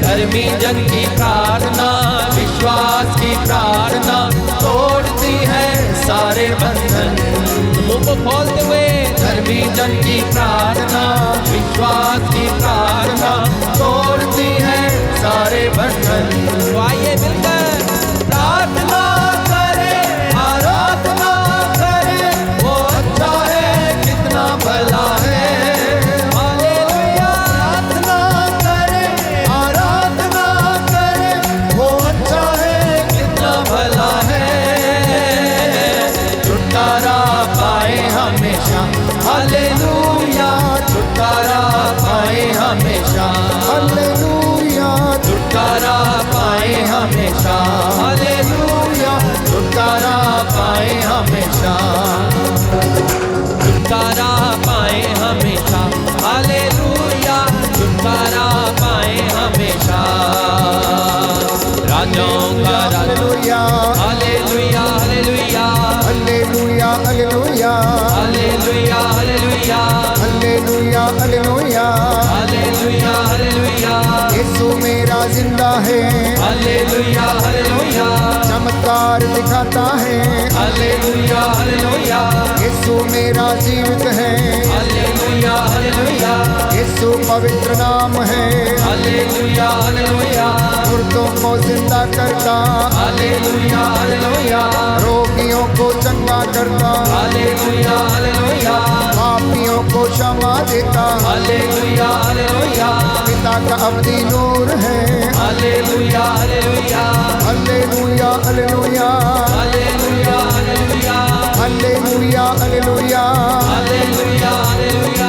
धर्मी जन की प्रार्थना, विश्वास की प्रार्थना तोड़ती है सारे बंधन। मुंह को खोलते हुए धर्मी जन की प्रार्थना, विश्वास की प्रार्थना तोड़ती है सारे बंधन। तो आइए मिलकर प्रार्थना करे, आराधना करे, वो अच्छा है कितना भला है। हालेलुया, प्रार्थना करे, आराधना करे, वो अच्छा है कितना भला है। छुटकारा पाए हमेशा, हालेलुया, छुटकारा पाए हमेशा, हालेलुया, छुटकारा पाए हमेशा, हालेलुया, छुटकारा पाए हमेशा। छुटकारा पाए हमेशा, हालेलुया, छुटकारा पाए हमेशा। राजाओं का राजा, hallelujah, hallelujah, hallelujah, hallelujah, hallelujah, hallelujah, hallelujah, hallelujah, hallelujah. Hallelujah, hallelujah, यीशु मेरा जिंदा है, हालेलुया, हालेलुया, चमत्कार दिखाता है। हालेलुया, हालेलुया, यीशु मेरा जीवित है, हालेलुया, हालेलुया, यीशु पवित्र नाम है। हालेलुया, हालेलुया, मुर्दों को जिंदा करता, हालेलुया, हालेलुया, रोगियों को चंगा करता, हालेलुया, हालेलुया, पापियों को क्षमा देता। हालेलुया, हालेलुया, पिता का अवधि नूर है। Hallelujah, hallelujah, hallelujah, hallelujah, hallelujah, hallelujah, hallelujah, hallelujah, hallelujah, hallelujah,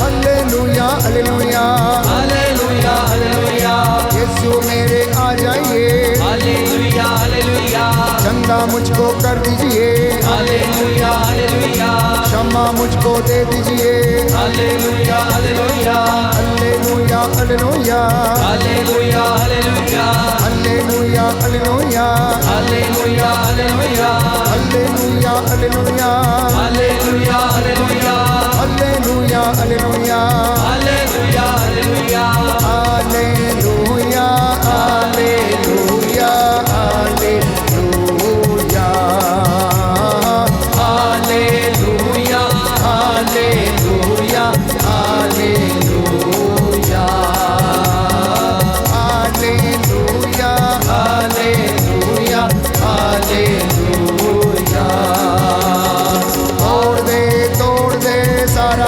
hallelujah, hallelujah. Hallelujah, hallelujah, यीशु मेरे आ जाइए, हालेलुया, हालेलुया, चंगा मुझको कर दीजिए, हालेलुया, हालेलुया, क्षमा मुझको दे दीजिए। Hallelujah, hallelujah, hallelujah, hallelujah, hallelujah, hallelujah, hallelujah, hallelujah, hallelujah, hallelujah, hallelujah, hallelujah, hallelujah, hallelujah, hallelujah,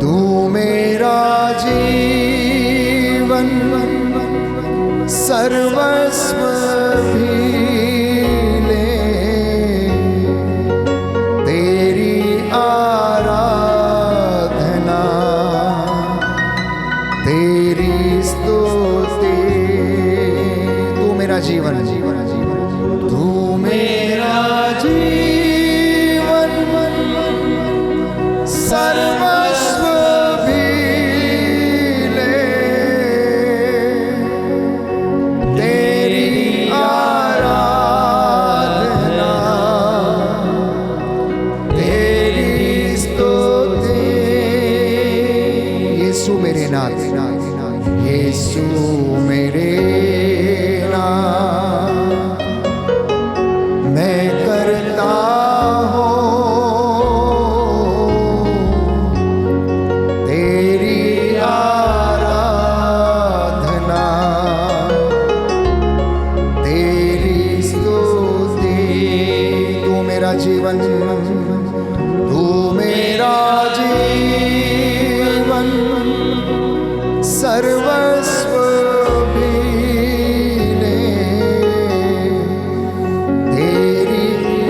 तू मेरा जीवन सर्वस्व भी ले, तेरी आराधना तेरी स्तुति। तू मेरा जीवन, तू मेरा जीवन सर्वस्व भी ले, तेरी आराधना तेरी स्तुति। यीशु मेरे नाथ, यीशु मेरे नाथ, मैं करता जीवन, तू मेरा जीवन सर्वस्व भी ले, तेरी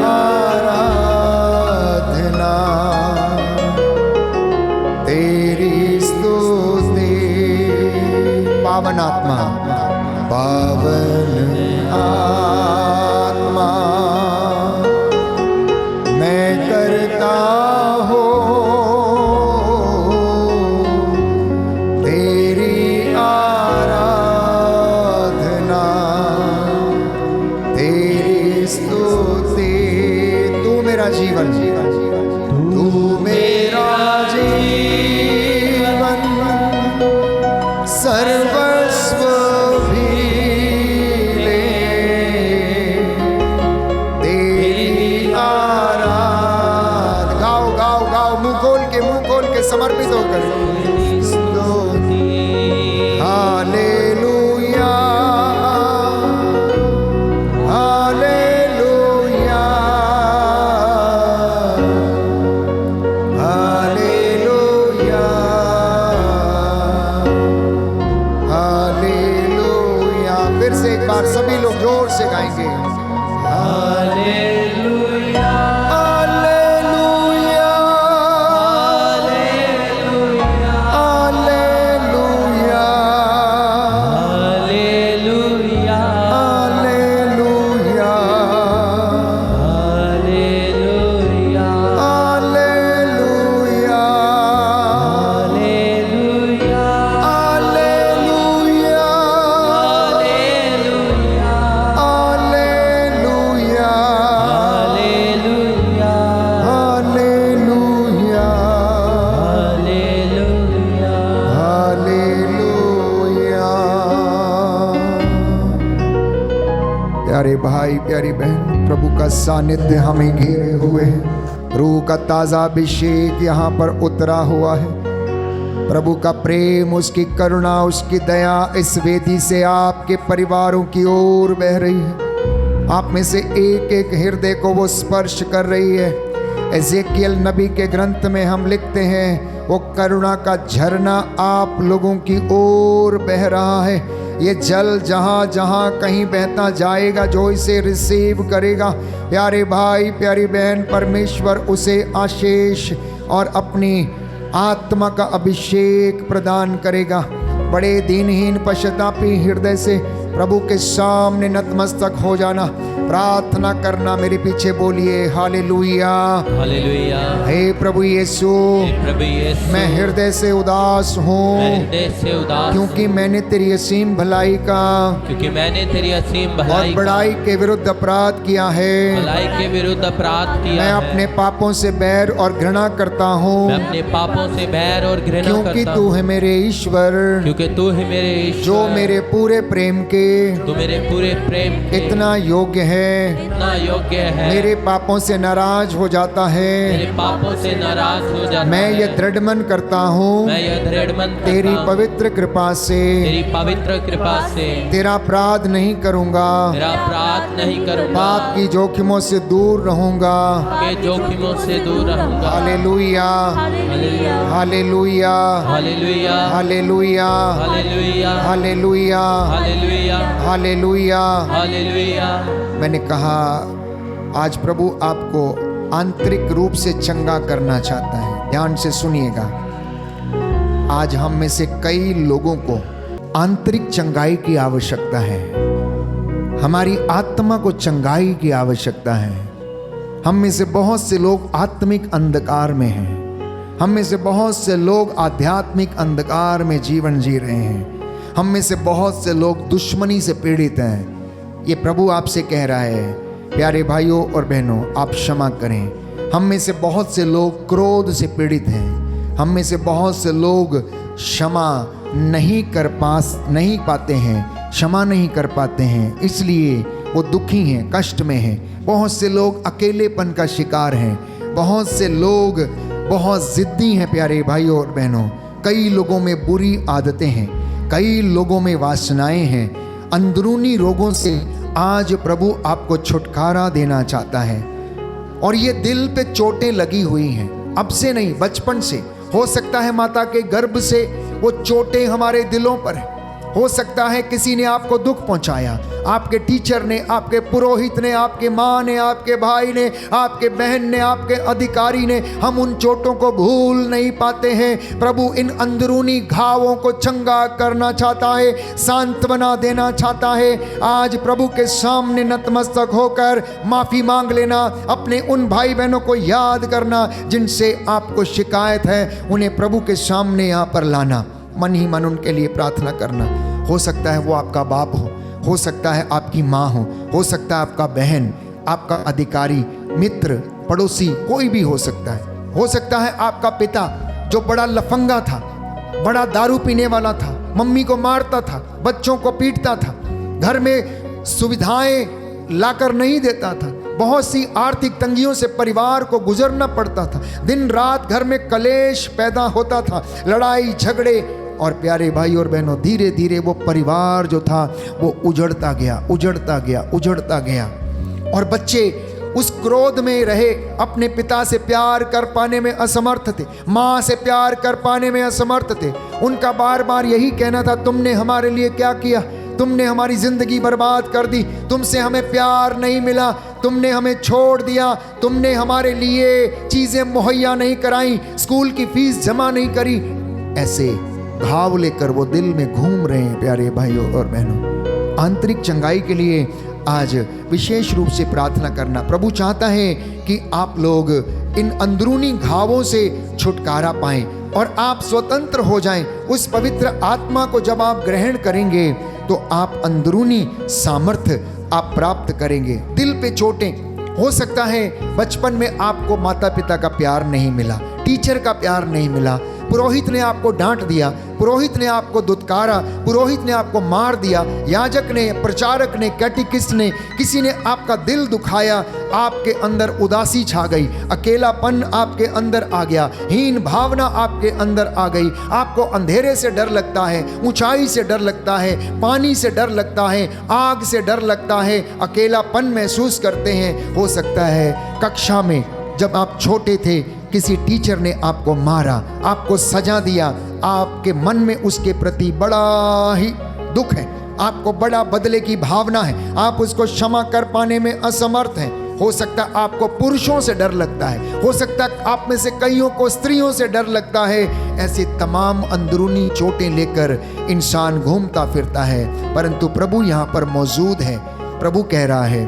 आराधना तेरी स्तुति। पावन आत्मा, पावन आत्मा, मैं करता हूँ तेरी आराधना तेरी स्तुति। तू मेरा जीवन, तू मेरा जीवन सर्वस्व भी ले, तेरी मुंह खोल के समर्पित होकर हालेलुया, हालेलुया, हालेलुया, हालेलुया। फिर से एक बार सभी लोग जोर से गाएंगे हालेलुया, प्यारे भाई प्यारी बहन, प्रभु का सानिध्य हमें घेरे हुए है। रूह का ताज़ा अभिषेक यहाँ पर उतरा हुआ है। प्रभु का प्रेम, उसकी करुणा, उसकी दया इस वेदी से आपके परिवारों की ओर बह रही है। आप में से एक एक हृदय को वो स्पर्श कर रही है। एजेकियल नबी के ग्रंथ में हम लिखते हैं वो करुणा का झरना आप लोगों की ओर बह रहा है। ये जल जहाँ जहाँ कहीं बहता जाएगा, जो इसे रिसीव करेगा, प्यारे भाई प्यारी बहन, परमेश्वर उसे आशीष और अपनी आत्मा का अभिषेक प्रदान करेगा। बड़े दीनहीन पश्चातापी हृदय से प्रभु के सामने नतमस्तक हो जाना, प्रार्थना करना। मेरे पीछे बोलिए हालेलुया, हालेलुया। हे प्रभु यीशु, प्रभु यीशु, मैं हृदय से उदास हूँ, हृदय से उदास, क्योंकि मैंने तेरी असीम भलाई का, क्योंकि मैंने तेरी असीम भलाई और बड़ाई के विरुद्ध अपराध किया है। भलाई के विरुद्ध अपराध किया मैं है। अपने पापों से बैर और घृणा करता हूँ, मैं अपने पापों से बैर और घृणा क्योंकि करता तू हूँ, है मेरे ईश्वर, क्योंकि तू है मेरे ईश्वर, जो मेरे पूरे प्रेम के तू मेरे पूरे प्रेम के इतना योग्य है, इतना योग्य है, मेरे पापों से नाराज हो जाता है। मेरे पापों से नाराज हो जाता मैं है। ये दृढ़ मन करता हूँ मैं यह दृढ़ मन करता तेरी हूँ, पवित्र कृपा से, तेरी पवित्र कृपा से तेरा अपराध नहीं करूँगा, तेरा अपराध नहीं करूँगा, पाप की जोखिमों से दूर रहूँगा। के जोखिमों से दूर रहूँगा। Hallelujah, hallelujah hallelujah, hallelujah, hallelujah, hallelujah, hallelujah, hallelujah, hallelujah. Hallelujah. मैंने कहा आज प्रभु आपको आंतरिक रूप से चंगा करना चाहता है। ध्यान से सुनिएगा, आज हम में से कई लोगों को आंतरिक चंगाई की आवश्यकता है। हमारी आत्मा को चंगाई की आवश्यकता है। हम में से बहुत से लोग आत्मिक अंधकार में हैं। हम में से बहुत से लोग आध्यात्मिक अंधकार में जीवन जी रहे हैं। हम में से बहुत से लोग दुश्मनी से पीड़ित हैं। ये प्रभु आपसे कह रहा है, प्यारे भाइयों और बहनों, आप क्षमा करें। हम में से बहुत से लोग क्रोध से पीड़ित हैं। हम में से बहुत से लोग क्षमा नहीं पाते हैं, क्षमा नहीं कर पाते हैं, इसलिए वो दुखी हैं, कष्ट में हैं। बहुत से लोग अकेलेपन का शिकार हैं। बहुत से लोग बहुत जिद्दी हैं। प्यारे भाइयों और बहनों, कई लोगों में बुरी आदतें हैं, कई लोगों में वासनाएं हैं। अंदरूनी रोगों से आज प्रभु आपको छुटकारा देना चाहता है। और ये दिल पे चोटें लगी हुई हैं, अब से नहीं, बचपन से। हो सकता है माता के गर्भ से वो चोटें हमारे दिलों पर है। हो सकता है किसी ने आपको दुख पहुंचाया, आपके टीचर ने, आपके पुरोहित ने, आपके माँ ने, आपके भाई ने, आपके बहन ने, आपके अधिकारी ने। हम उन चोटों को भूल नहीं पाते हैं। प्रभु इन अंदरूनी घावों को चंगा करना चाहता है, सांत्वना देना चाहता है। आज प्रभु के सामने नतमस्तक होकर माफी मांग लेना, अपने उन भाई बहनों को याद करना जिनसे आपको शिकायत है, उन्हें प्रभु के सामने यहाँ पर लाना, मन ही मन उनके लिए प्रार्थना करना। हो सकता है वो आपका बाप हो सकता है आपकी माँ हो सकता है आपका बहन, आपका अधिकारी, मित्र, पड़ोसी, कोई भी हो सकता है। हो सकता है आपका पिता जो बड़ा लफंगा था, बड़ा दारू पीने वाला था, मम्मी को मारता था, बच्चों को पीटता था, घर में सुविधाएं लाकर नहीं देता था, बहुत सी आर्थिक तंगियों से परिवार को गुजरना पड़ता था, दिन रात घर में कलेश पैदा होता था, लड़ाई झगड़े। और प्यारे भाई और बहनों, धीरे धीरे वो परिवार जो था वो उजड़ता गया, उजड़ता गया, उजड़ता गया। और बच्चे उस क्रोध में रहे, अपने पिता से प्यार कर पाने में असमर्थ थे, माँ से प्यार कर पाने में असमर्थ थे। उनका बार बार यही कहना था, तुमने हमारे लिए क्या किया, तुमने हमारी जिंदगी बर्बाद कर दी, तुमसे हमें प्यार नहीं मिला, तुमने हमें छोड़ दिया, तुमने हमारे लिए चीजें मुहैया नहीं कराई, स्कूल की फीस जमा नहीं करी। ऐसे घाव लेकर वो दिल में घूम रहे हैं। प्यारे भाइयों और बहनों, आंतरिक चंगाई के लिए आज विशेष रूप से प्रार्थना करना। प्रभु चाहता है कि आप लोग इन अंदरूनी घावों से छुटकारा पाएं और आप स्वतंत्र हो जाएं। उस पवित्र आत्मा को जब आप ग्रहण करेंगे तो आप अंदरूनी सामर्थ्य आप प्राप्त करेंगे। दिल पे चोटें, हो सकता है बचपन में आपको माता पिता का प्यार नहीं मिला, टीचर का प्यार नहीं मिला, पुरोहित ने आपको डांट दिया, पुरोहित ने आपको दुत्कारा, पुरोहित ने आपको मार दिया, याजक ने, प्रचारक ने, कैटेकिस्ट ने, किसी ने आपका दिल दुखाया, आपके अंदर उदासी छा गई, अकेलापन आपके अंदर आ गया, हीन भावना आपके अंदर आ गई। आपको अंधेरे से डर लगता है, ऊंचाई से डर लगता है, पानी से डर लगता है, आग से डर लगता है, अकेलापन महसूस करते हैं। हो सकता है कक्षा में जब आप छोटे थे किसी टीचर ने आपको मारा, आपको सजा दिया, आपके मन में उसके प्रति बड़ा ही दुख है, आपको बड़ा बदले की भावना है, आप उसको क्षमा कर पाने में असमर्थ हैं। हो सकता है आपको पुरुषों से डर लगता है, हो सकता है आप में से कईयों को स्त्रियों से डर लगता है। ऐसे तमाम अंदरूनी चोटें लेकर इंसान घूमता फिरता है, परंतु प्रभु यहाँ पर मौजूद है। प्रभु कह रहा है,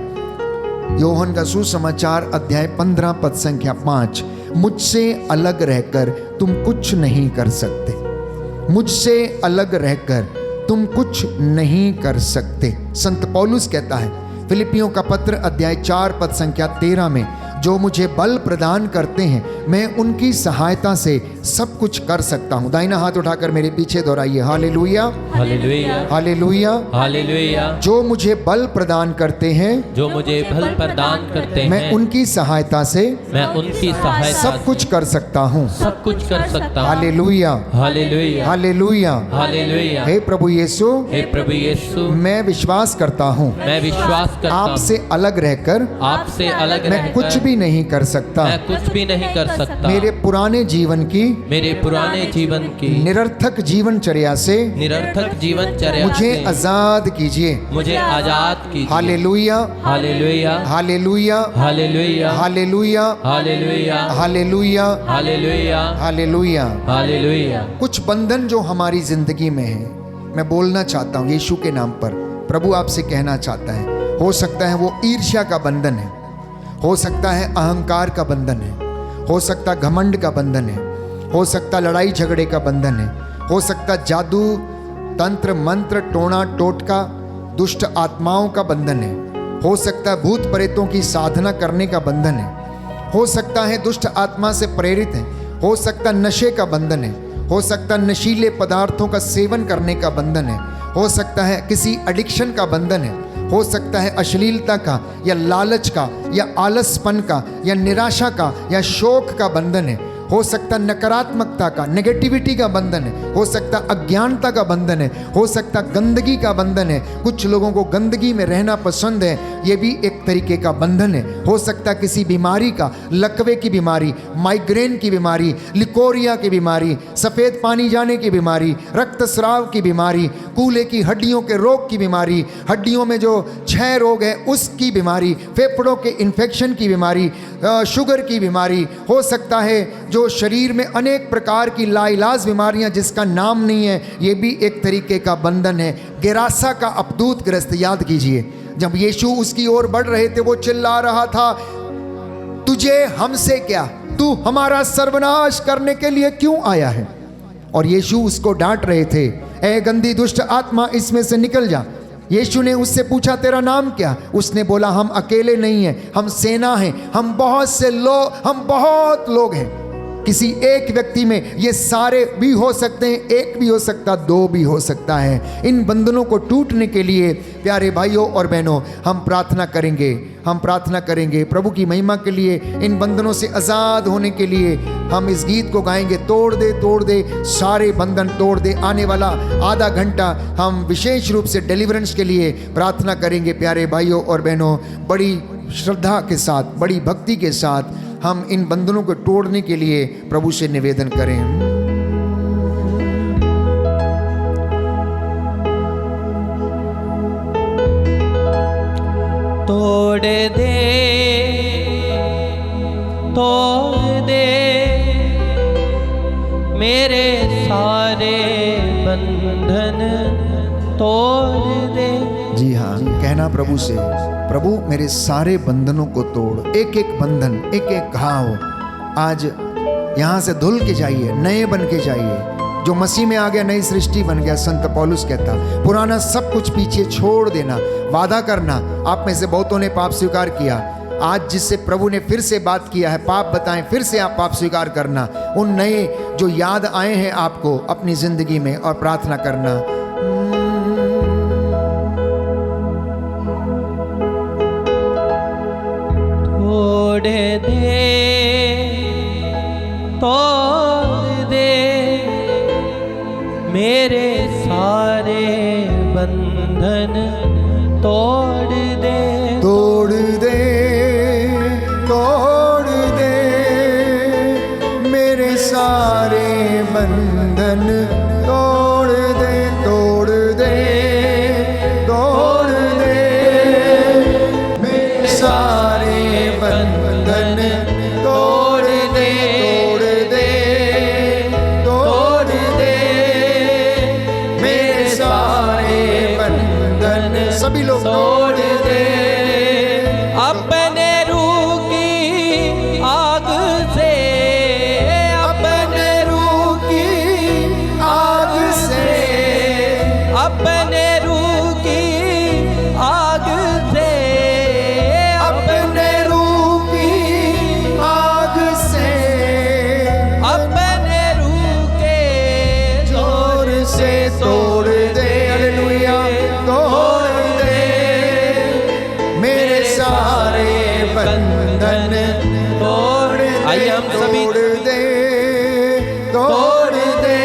योहन का सुसमाचार अध्याय 15 पद संख्या 5, मुझसे अलग रहकर तुम कुछ नहीं कर सकते। मुझसे अलग रहकर तुम कुछ नहीं कर सकते। संत पौलुस कहता है फिलिपियों का पत्र अध्याय 4 पद संख्या 13 में, जो मुझे बल प्रदान करते हैं मैं उनकी सहायता से सब कुछ कर सकता हूँ। दाहिना हाथ उठाकर मेरे पीछे दोहराइए, हालेलुया हालेलुया हालेलुया। हालेलुया। जो मुझे बल प्रदान करते हैं जो मुझे बल प्रदान करते हैं मैं उनकी सहायता से मैं उनकी सहायता सब कुछ कर सकता हूँ। सब कुछ कर सकता हूँ। Hallelujah hallelujah hallelujah. हालेलुया। हे प्रभु यीशु, हे प्रभु यीशु, मैं विश्वास करता हूँ मैं विश्वास करता हूँ आपसे अलग रहकर आपसे अलग मैं रहकर कुछ भी नहीं कर सकता। मैं कुछ भी नहीं कर सकता। मेरे पुराने जीवन की मेरे पुराने जीवन की निरर्थक जीवनचर्या से निरर्थक जीवनचर्या मुझे से आजाद कीजिए। मुझे आजाद कीजिए। Hallelujah hallelujah hallelujah hallelujah hallelujah hallelujah hallelujah hallelujah hallelujah. Hallelujah. कुछ बंधन जो हमारी जिंदगी में है, मैं बोलना चाहता हूँ यीशु के नाम पर। प्रभु आपसे कहना चाहता है, हो सकता है वो ईर्ष्या का बंधन है, हो सकता है अहंकार का बंधन है, हो सकता घमंड का बंधन है, हो सकता लड़ाई झगड़े का बंधन है, हो सकता जादू तंत्र मंत्र टोना टोटका दुष्ट आत्माओं का बंधन है, हो सकता है भूत प्रेतों की साधना करने का बंधन है, हो सकता है दुष्ट आत्मा से प्रेरित है, हो सकता नशे का बंधन है, हो सकता नशीले पदार्थों का सेवन करने का बंधन है, हो सकता है किसी एडिक्शन का बंधन है, हो सकता है अश्लीलता का या लालच का या आलसपन का या निराशा का या शोक का बंधन है, हो सकता नकारात्मकता का नेगेटिविटी का बंधन है, हो सकता अज्ञानता का बंधन है, हो सकता गंदगी का बंधन है। कुछ लोगों को गंदगी में रहना पसंद है, ये भी एक तरीके का बंधन है। हो सकता किसी बीमारी का, लकवे की बीमारी, माइग्रेन की बीमारी, लिकोरिया की बीमारी, सफ़ेद पानी जाने की बीमारी, रक्तस्राव की बीमारी, कूल्हे की हड्डियों के रोग की बीमारी, हड्डियों में जो क्षय रोग है उसकी बीमारी, फेफड़ों के इन्फेक्शन की बीमारी, शुगर की बीमारी, हो सकता है जो शरीर में अनेक प्रकार की लाइलाज बीमारियां जिसका नाम नहीं है, ये भी एक तरीके का बंधन है। गेरासा का अपदूत ग्रस्त याद कीजिए, जब यीशु उसकी ओर बढ़ रहे थे वो चिल्ला रहा था, तुझे हमसे क्या, तू हमारा सर्वनाश करने के लिए क्यों आया है। और यीशु उसको डांट रहे थे, ए गंदी दुष्ट आत्मा इसमें से निकल जा। यीशु ने उससे पूछा तेरा नाम क्या, उसने बोला हम अकेले नहीं हैं, हम सेना हैं, हम बहुत लोग हैं। किसी एक व्यक्ति में ये सारे भी हो सकते हैं, एक भी हो सकता, दो भी हो सकता है। इन बंधनों को टूटने के लिए प्यारे भाइयों और बहनों हम प्रार्थना करेंगे प्रभु की महिमा के लिए। इन बंधनों से आज़ाद होने के लिए हम इस गीत को गाएंगे, तोड़ दे सारे बंधन तोड़ दे। आने वाला आधा घंटा हम विशेष रूप से डिलीवरेंस के लिए प्रार्थना करेंगे। प्यारे भाइयों और बहनों, बड़ी श्रद्धा के साथ, बड़ी भक्ति के साथ हम इन बंधनों को तोड़ने के लिए प्रभु से निवेदन करें। तोड़ दे मेरे सारे बंधन तोड़ दे। जी हाँ, कहना प्रभु से, प्रभु मेरे सारे बंधनों को तोड़। एक एक बंधन, एक एक घाव आज यहाँ से धुल के जाइए, नए बन के जाइए। जो मसीह में आ गया नई सृष्टि बन गया। संत पौलुस कहता, पुराना सब कुछ पीछे छोड़ देना, वादा करना। आप में से बहुतों ने पाप स्वीकार किया, आज जिससे प्रभु ने फिर से बात किया है, पाप बताएं, फिर से आप पाप स्वीकार करना। उन नए जो याद आए हैं आपको अपनी जिंदगी में, और प्रार्थना करना, तोड़ दे मेरे सारे बंधन तोड़ दे। तोड़ दे मेरे सारे बंधन तोड़ दे मेरे सारे बंधन तोड़ दे मेरे सारे बंधन। सभी लोग तोड़ दे अपने रूह की आग से, अपने रूह की आग से, अपने रूह की आग से, अपने रूह की तोड़ दे, हालेलुया, तोड़ दे मेरे सारे बंधन, तोड़। आइए हम सभी तोड़ दे, तोड़ दे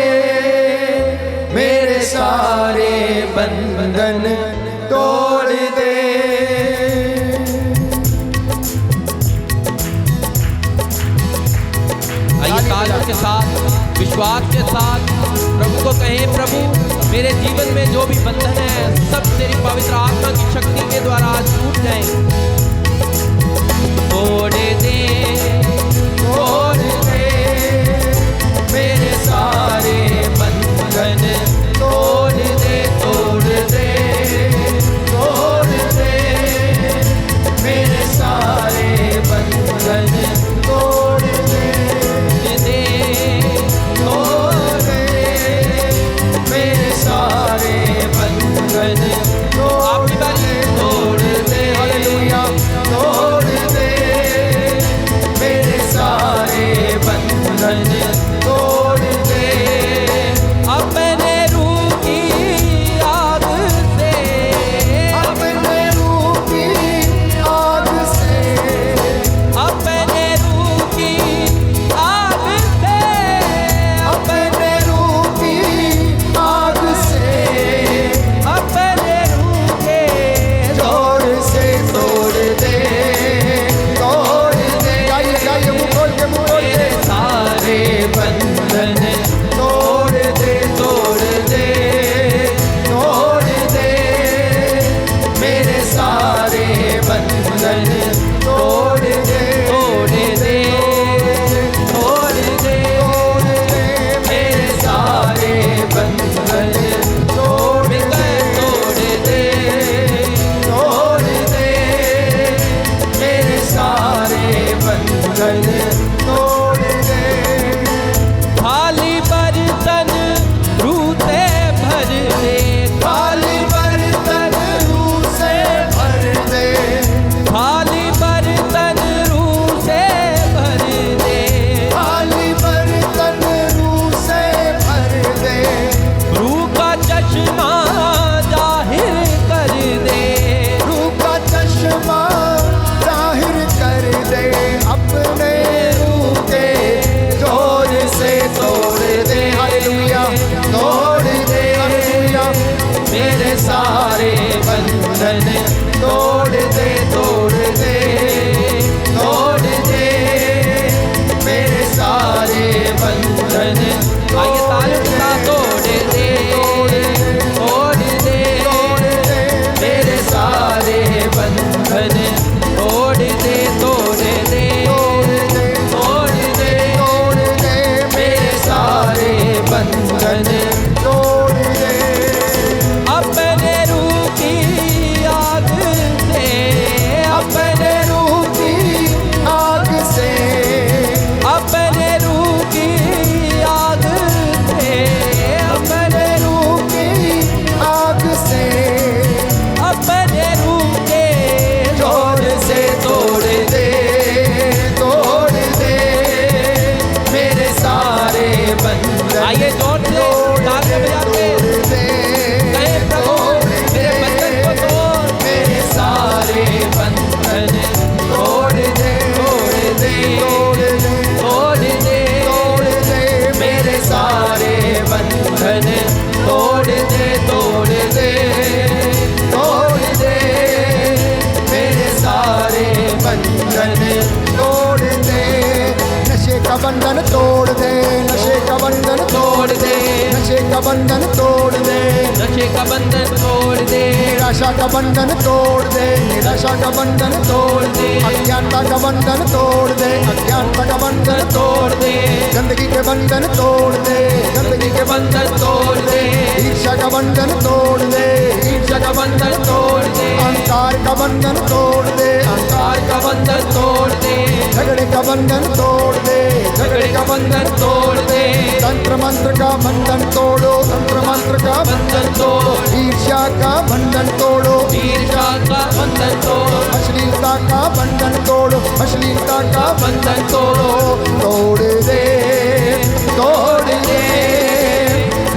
मेरे सारे बंधन, तोड़ दे। आइए तालियों के साथ, विश्वास के साथ प्रभु को कहें, प्रभु मेरे जीवन में जो भी बंधन है सब तेरी पवित्र आत्मा की शक्ति के द्वारा आज टूट जाए। तोड़ दे, तोड़ दे मेरे सारे बंधन, तोड़ दे, तोड़ दे, तोड़ दे मेरे सारे बंधन, तोड़ दे, तोड़ दे मेरे सारे बंधन, तोड़ दे, तोड़ दे, हालेलुया, तोड़ दे मेरे सारे बंधन, तोड़ दे। अपने रूह की आग से, अपने रूह की आग से, अपने रूह की आग से, अपने रूह की आग से, अपने रूह के जोर से तोड़ दे, तोड़ दे। गाइए गाइए, मुंह खोल के, मुंह खोल के। सारे बंधन तोड़ दे, तोड़ दे, तोड़ दे मेरे सारे बंधन, तोड़ दे, तोड़ दे, तोड़ दे, तोड़ दे मेरे सारे बंधन, तोड़ दे, तोड़ दे, तोड़ दे मेरे सारे बंधन, तोड़ दे। खाली बर्तन रूह से भर दे, खाली बर्तन रूह से भर दे, खाली बर्तन रूह से भर दे, खाली बर्तन रूह से भर दे, रूह का चश्मा जाहिर कर दे, रूह का चश्मा जाहिर कर दे, अपने रूह के जोर से तोड़ दे, हालेलुया, तोड़ दे, हालेलुया मेरे सारे बंधन, तोड़ दे, तोड़ दे, तोड़ दे मेरे सारे बंधन, आइए तालियों के साथ तोड़ दे, तोड़ दे, तोड़ दे मेरे सारे बंधन, तोड़ दे, तोड़ दे, तोड़ दे, तोड़ दे, तोड़ दे मेरे सारे बंधन, तोड़ दे। अपने रूह की आग से, अपने रूह की आग से, अपने रूह की आग से, अपने रूह की आग से, अपने रूह के जोर से तोड़ दे, तोड़ दे मेरे सारे बंधन, आइए जोर से तालियां बजा के कहे, प्रभु मेरे बंधन को तोड़, मेरे सारे बंधन, तोड़ दे, तोड़ दे, तोड़ दे, तोड़ दे, तोड़ दे मेरे सारे बंधन, तोड़ दे, तोड़ दे, तोड़ दे मेरे सारे बंधन, तोड़ दे। नशे का बंधन तोड़ दे, नशे का बंधन तोड़ दे, नशे का बंधन तोड़ दे, नशे का बंधन तोड़ दे, निराशा का बंधन तोड़ दे, निराशा का बंधन तोड़ दे, अज्ञानता का बंधन तोड़ दे, अज्ञानता का बंधन तोड़ दे, गंदगी के बंधन तोड़ दे, गंदगी के बंधन तोड़ दे, ईर्ष्या का बंधन तोड़ दे, ईर्ष्या का बंधन तोड़ दे, अहंकार का बंधन तोड़ दे, अहंकार का बंधन तोड़ दे, झगड़े का बंधन तोड़ दे, झगड़े का बंधन तोड़ दे, तंत्र मंत्र का बंधन तोड़ो, तंत्र मंत्र का बंधन तोड़ो, ईर्ष्या का बंधन तोड़ो, ईर्ष्या का बंधन तोड़, अश्लीलता का बंधन तोड़ो, अश्लीलता का बंधन तोड़ो, तोड़ दे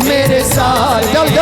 मेरे साथ, जल्दी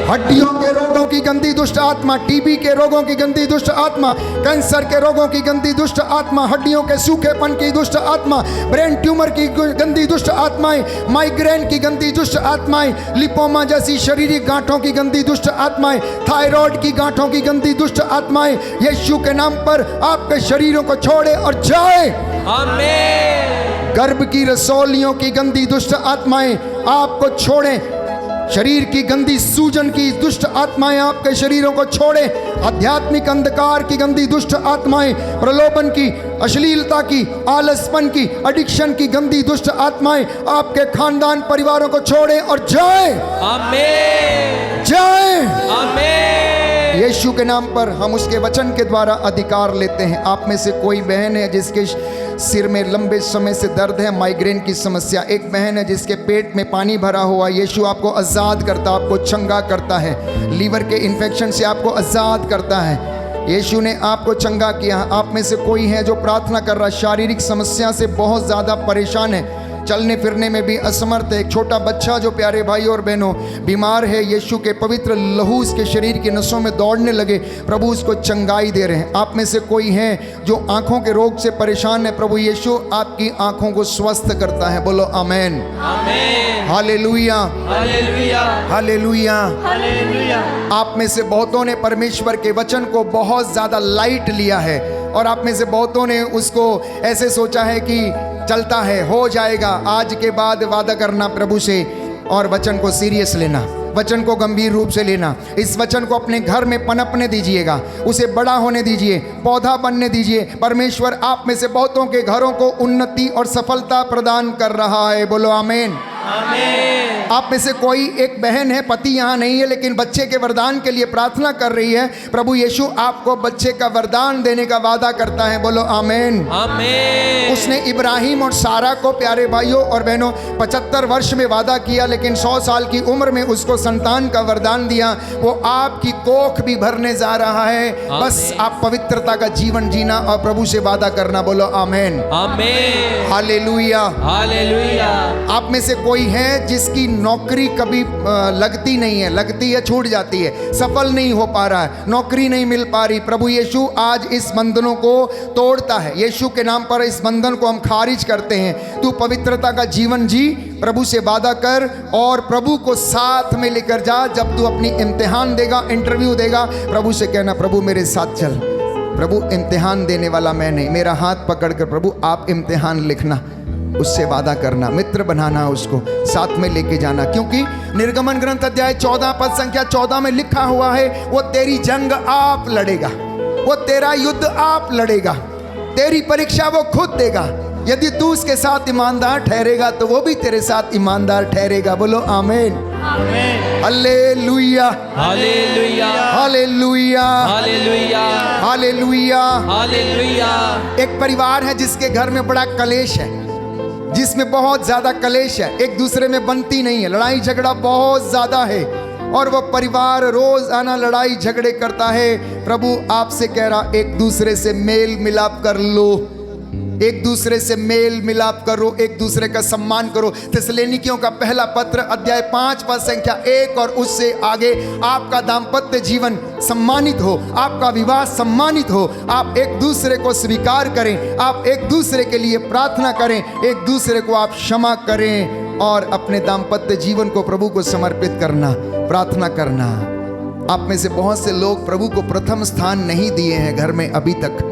हड्डियों के रोगों की गंदी दुष्ट आत्मा, टीबी के रोगों की गंदी दुष्ट आत्मा, कैंसर के रोगों की गंदी दुष्ट आत्मा, हड्डियों के सूखेपन की दुष्ट आत्मा, ब्रेन ट्यूमर की गंदी दुष्ट आत्माएं, माइग्रेन की गंदी दुष्ट आत्माएं, लिपोमा जैसी शारीरिक गांठों की गंदी दुष्ट आत्माएं, थायराइड की गांठों की गंदी दुष्ट आत्माएं, यीशु के नाम पर आपके शरीरों को छोड़े और जाए। आमीन। गर्भ की रसौलियों की गंदी दुष्ट आत्माएं आपको छोड़ें। शरीर की गंदी सूजन की दुष्ट आत्माएं आपके शरीरों को छोड़े। आध्यात्मिक अंधकार की गंदी दुष्ट आत्माएं, प्रलोभन की, अश्लीलता की, आलसपन की, एडिक्शन की गंदी दुष्ट आत्माएं आपके खानदान परिवारों को छोड़े और जाए। आमीन। जाए। आमीन। यीशु के नाम पर हम उसके वचन के द्वारा अधिकार लेते हैं। आप में से कोई बहन है जिसके सिर में लंबे समय से दर्द है, माइग्रेन की समस्या, एक बहन है जिसके पेट में पानी भरा हुआ, यीशु आपको आज़ाद करता, आपको चंगा करता है। लीवर के इन्फेक्शन से आपको आज़ाद करता है। यीशु ने आपको चंगा किया। आप में से कोई है जो प्रार्थना कर रहा है, शारीरिक समस्या से बहुत ज़्यादा परेशान है, चलने फिरने में भी असमर्थ है। एक छोटा बच्चा जो प्यारे भाई और बहनों बीमार है, यीशु के पवित्र लहू उसके शरीर की नसों में दौड़ने लगे, प्रभु उसको चंगाई दे रहे हैं। आप में से कोई है जो आंखों के रोग से परेशान है, प्रभु यीशु आपकी आंखों को स्वस्थ करता है। बोलो आमेन। आमीन। हालेलुया। हालेलुया। हालेलुया। हालेलुया। आप में से बहुतों ने परमेश्वर के वचन को बहुत ज़्यादा लाइट लिया है और आप में से बहुतों ने उसको ऐसे सोचा है कि चलता है, हो जाएगा। आज के बाद वादा करना प्रभु से और वचन को सीरियस लेना, वचन को गंभीर रूप से लेना। इस वचन को अपने घर में पनपने दीजिएगा, उसे बड़ा होने दीजिए, पौधा बनने दीजिए। परमेश्वर आप में से बहुतों के घरों को उन्नति और सफलता प्रदान कर रहा है। बोलो आमीन। आमीन। आप में से कोई एक बहन है, पति यहाँ नहीं है लेकिन बच्चे के वरदान के लिए प्रार्थना कर रही है, प्रभु यीशु आपको बच्चे का वरदान देने का वादा करता है। बोलो आमीन। आमीन। उसने इब्राहिम और सारा को, प्यारे भाइयों और बहनों, 75 वर्ष में वादा किया लेकिन 100 साल की उम्र में उसको संतान का वरदान दिया। वो आपकी कोख भी भरने जा रहा है। बस आप पवित्रता का जीवन जीना और प्रभु से वादा करना। बोलो आमीन। आमीन। हालेलुया। हालेलुया। आप में से कोई है जिसकी नौकरी कभी लगती नहीं है, लगती है छूट जाती है, सफल नहीं हो पा रहा है, नौकरी नहीं मिल पा रही, प्रभु यीशु आज इस बंधनों को तोड़ता है। यीशु के नाम पर इस बंधन को हम खारिज करते हैं। तू पवित्रता का जीवन जी, प्रभु से वादा कर और प्रभु को साथ में लेकर जा। जब तू अपनी इम्तिहान देगा, इंटरव्यू देगा, प्रभु से कहना प्रभु मेरे साथ चल। प्रभु इम्तिहान देने वाला मैं नहीं, मेरा हाथ पकड़ कर प्रभु आप इम्तिहान लिखना, उससे वादा करना, मित्र बनाना, उसको साथ में लेके जाना। क्योंकि निर्गमन ग्रंथ अध्याय 14 पद संख्या 14 में लिखा हुआ है, वो तेरी जंग आप लड़ेगा, वो तेरा युद्ध आप लड़ेगा, तेरी परीक्षा वो खुद देगा। यदि तू उसके साथ ईमानदार ठहरेगा तो वो भी तेरे साथ ईमानदार ठहरेगा। बोलो आमीन। Hallelujah. Hallelujah. Hallelujah. Hallelujah. Hallelujah. Hallelujah. एक परिवार है जिसके घर में बड़ा कलेश है, जिसमें बहुत ज़्यादा कलेश है, एक दूसरे में बनती नहीं है, लड़ाई झगड़ा बहुत ज़्यादा है और वो परिवार रोज़ाना लड़ाई झगड़े करता है। प्रभु आपसे कह रहा, एक दूसरे से मेल मिलाप कर लो, एक दूसरे से मेल मिलाप करो, एक दूसरे का सम्मान करो। थिस्सलुनीकियों का पहला पत्र अध्याय 5 पद संख्या 1 और उससे आगे, आपका दाम्पत्य जीवन सम्मानित हो, आपका विवाह सम्मानित हो, आप एक दूसरे को स्वीकार करें, आप एक दूसरे के लिए प्रार्थना करें, एक दूसरे को आप क्षमा करें और अपने दाम्पत्य जीवन को प्रभु को समर्पित करना, प्रार्थना करना। आप में से बहुत से लोग प्रभु को प्रथम स्थान नहीं दिए हैं घर में अभी तक।